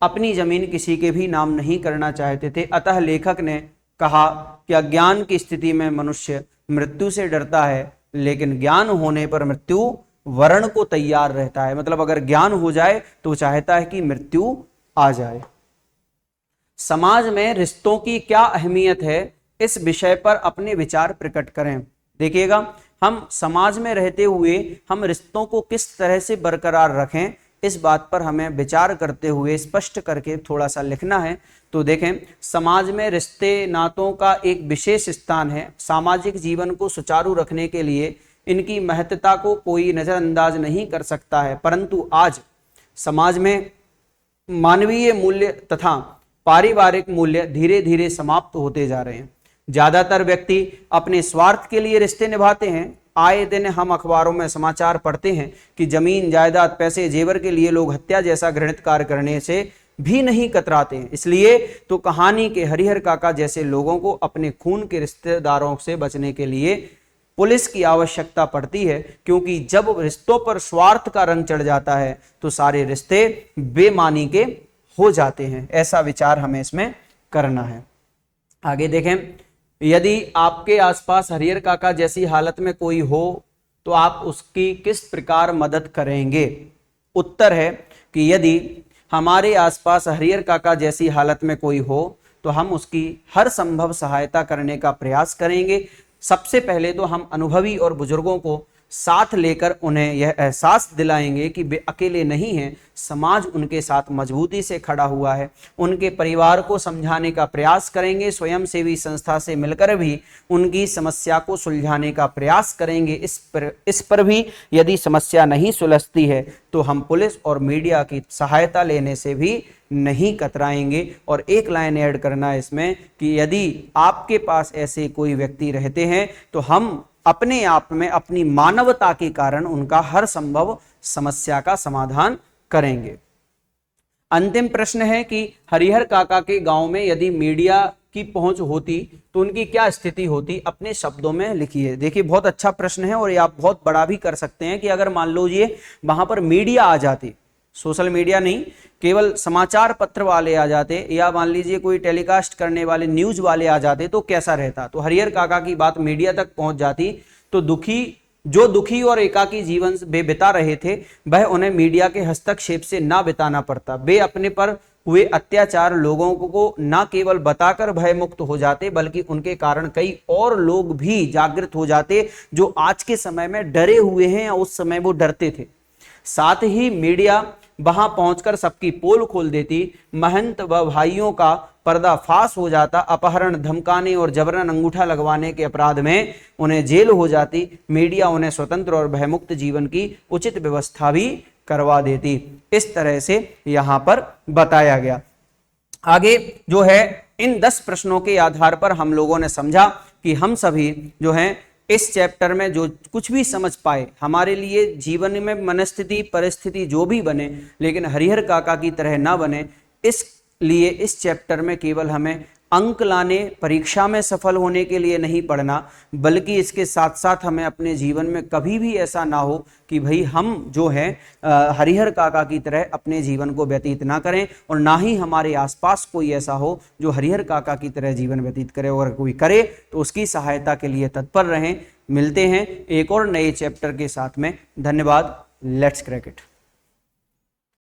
अपनी जमीन किसी के भी नाम नहीं करना चाहते थे। अतः लेखक ने कहा कि अज्ञान की स्थिति में मनुष्य मृत्यु से डरता है, लेकिन ज्ञान होने पर मृत्यु वरण को तैयार रहता है। मतलब अगर ज्ञान हो जाए तो चाहता है कि मृत्यु आ जाए। समाज में रिश्तों की क्या अहमियत है, इस विषय पर अपने विचार प्रकट करें। देखिएगा, हम समाज में रहते हुए हम रिश्तों को किस तरह से बरकरार रखें, इस बात पर हमें विचार करते हुए स्पष्ट करके थोड़ा सा लिखना है। तो देखें, समाज में रिश्ते नातों का एक विशेष स्थान है। सामाजिक जीवन को सुचारू रखने के लिए इनकी महत्ता को कोई नजरअंदाज नहीं कर सकता है, परंतु आज समाज में मानवीय मूल्य तथा पारिवारिक मूल्य धीरे धीरे समाप्त होते जा रहे हैं। ज्यादातर व्यक्ति अपने स्वार्थ के लिए रिश्ते निभाते हैं। आए दिन हम अखबारों में समाचार पढ़ते हैं कि जमीन जायदाद पैसे जेवर के लिए लोग हत्या जैसा घृणित कार्य करने से भी नहीं कतराते हैं। इसलिए तो कहानी के हरिहर काका जैसे लोगों को अपने खून के रिश्तेदारों से बचने के लिए पुलिस की आवश्यकता पड़ती है, क्योंकि जब रिश्तों पर स्वार्थ का रंग चढ़ जाता है तो सारे रिश्ते बेमानी के हो जाते हैं। ऐसा विचार हमें इसमें करना है। आगे देखें, यदि आपके आसपास हरिहर काका जैसी हालत में कोई हो तो आप उसकी किस प्रकार मदद करेंगे? उत्तर है कि यदि हमारे आसपास हरिहर काका जैसी हालत में कोई हो तो हम उसकी हर संभव सहायता करने का प्रयास करेंगे। सबसे पहले तो हम अनुभवी और बुजुर्गों को साथ लेकर उन्हें यह एहसास दिलाएंगे कि वे अकेले नहीं हैं, समाज उनके साथ मजबूती से खड़ा हुआ है। उनके परिवार को समझाने का प्रयास करेंगे, स्वयंसेवी संस्था से मिलकर भी उनकी समस्या को सुलझाने का प्रयास करेंगे। इस पर भी यदि समस्या नहीं सुलझती है तो हम पुलिस और मीडिया की सहायता लेने से भी नहीं कतराएंगे। और एक लाइन ऐड करना इसमें कि यदि आपके पास ऐसे कोई व्यक्ति रहते हैं तो हम अपने आप में अपनी मानवता के कारण उनका हर संभव समस्या का समाधान करेंगे। अंतिम प्रश्न है कि हरिहर काका के गांव में यदि मीडिया की पहुंच होती तो उनकी क्या स्थिति होती, अपने शब्दों में लिखिए। देखिए बहुत अच्छा प्रश्न है और ये आप बहुत बड़ा भी कर सकते हैं कि अगर मान लीजिए वहां पर मीडिया आ जाती, सोशल मीडिया नहीं, केवल समाचार पत्र वाले आ जाते या मान लीजिए कोई टेलीकास्ट करने वाले न्यूज वाले आ जाते तो कैसा रहता। तो हरिहर काका की बात मीडिया तक पहुंच जाती तो जो दुखी और एकाकी जीवन वे बिता रहे थे वह उन्हें मीडिया के हस्तक्षेप से ना बिताना पड़ता। वे अपने पर हुए अत्याचार लोगों को न केवल बताकर भय मुक्त हो जाते बल्कि उनके कारण कई और लोग भी जागृत हो जाते जो आज के समय में डरे हुए हैं या उस समय वो डरते थे। साथ ही मीडिया वहां पहुंचकर सबकी पोल खोल देती, महंत व भाइयों का पर्दाफाश हो जाता, अपहरण, धमकाने और जबरन अंगूठा लगवाने के अपराध में उन्हें जेल हो जाती। मीडिया उन्हें स्वतंत्र और भयमुक्त जीवन की उचित व्यवस्था भी करवा देती। इस तरह से यहां पर बताया गया। आगे जो है इन 10 प्रश्नों के आधार पर हम लोगों ने समझा कि हम सभी जो हैं इस चैप्टर में जो कुछ भी समझ पाए, हमारे लिए जीवन में मनस्थिति परिस्थिति जो भी बने लेकिन हरिहर काका की तरह ना बने, इसलिए इस चैप्टर में केवल हमें अंक लाने, परीक्षा में सफल होने के लिए नहीं पढ़ना, बल्कि इसके साथ साथ हमें अपने जीवन में कभी भी ऐसा ना हो कि भाई हम जो है हरिहर काका की तरह अपने जीवन को व्यतीत ना करें और ना ही हमारे आसपास कोई ऐसा हो जो हरिहर काका की तरह जीवन व्यतीत करे। और कोई करे तो उसकी सहायता के लिए तत्पर रहें। मिलते हैं एक और नए चैप्टर के साथ में। धन्यवाद। Let's crack it.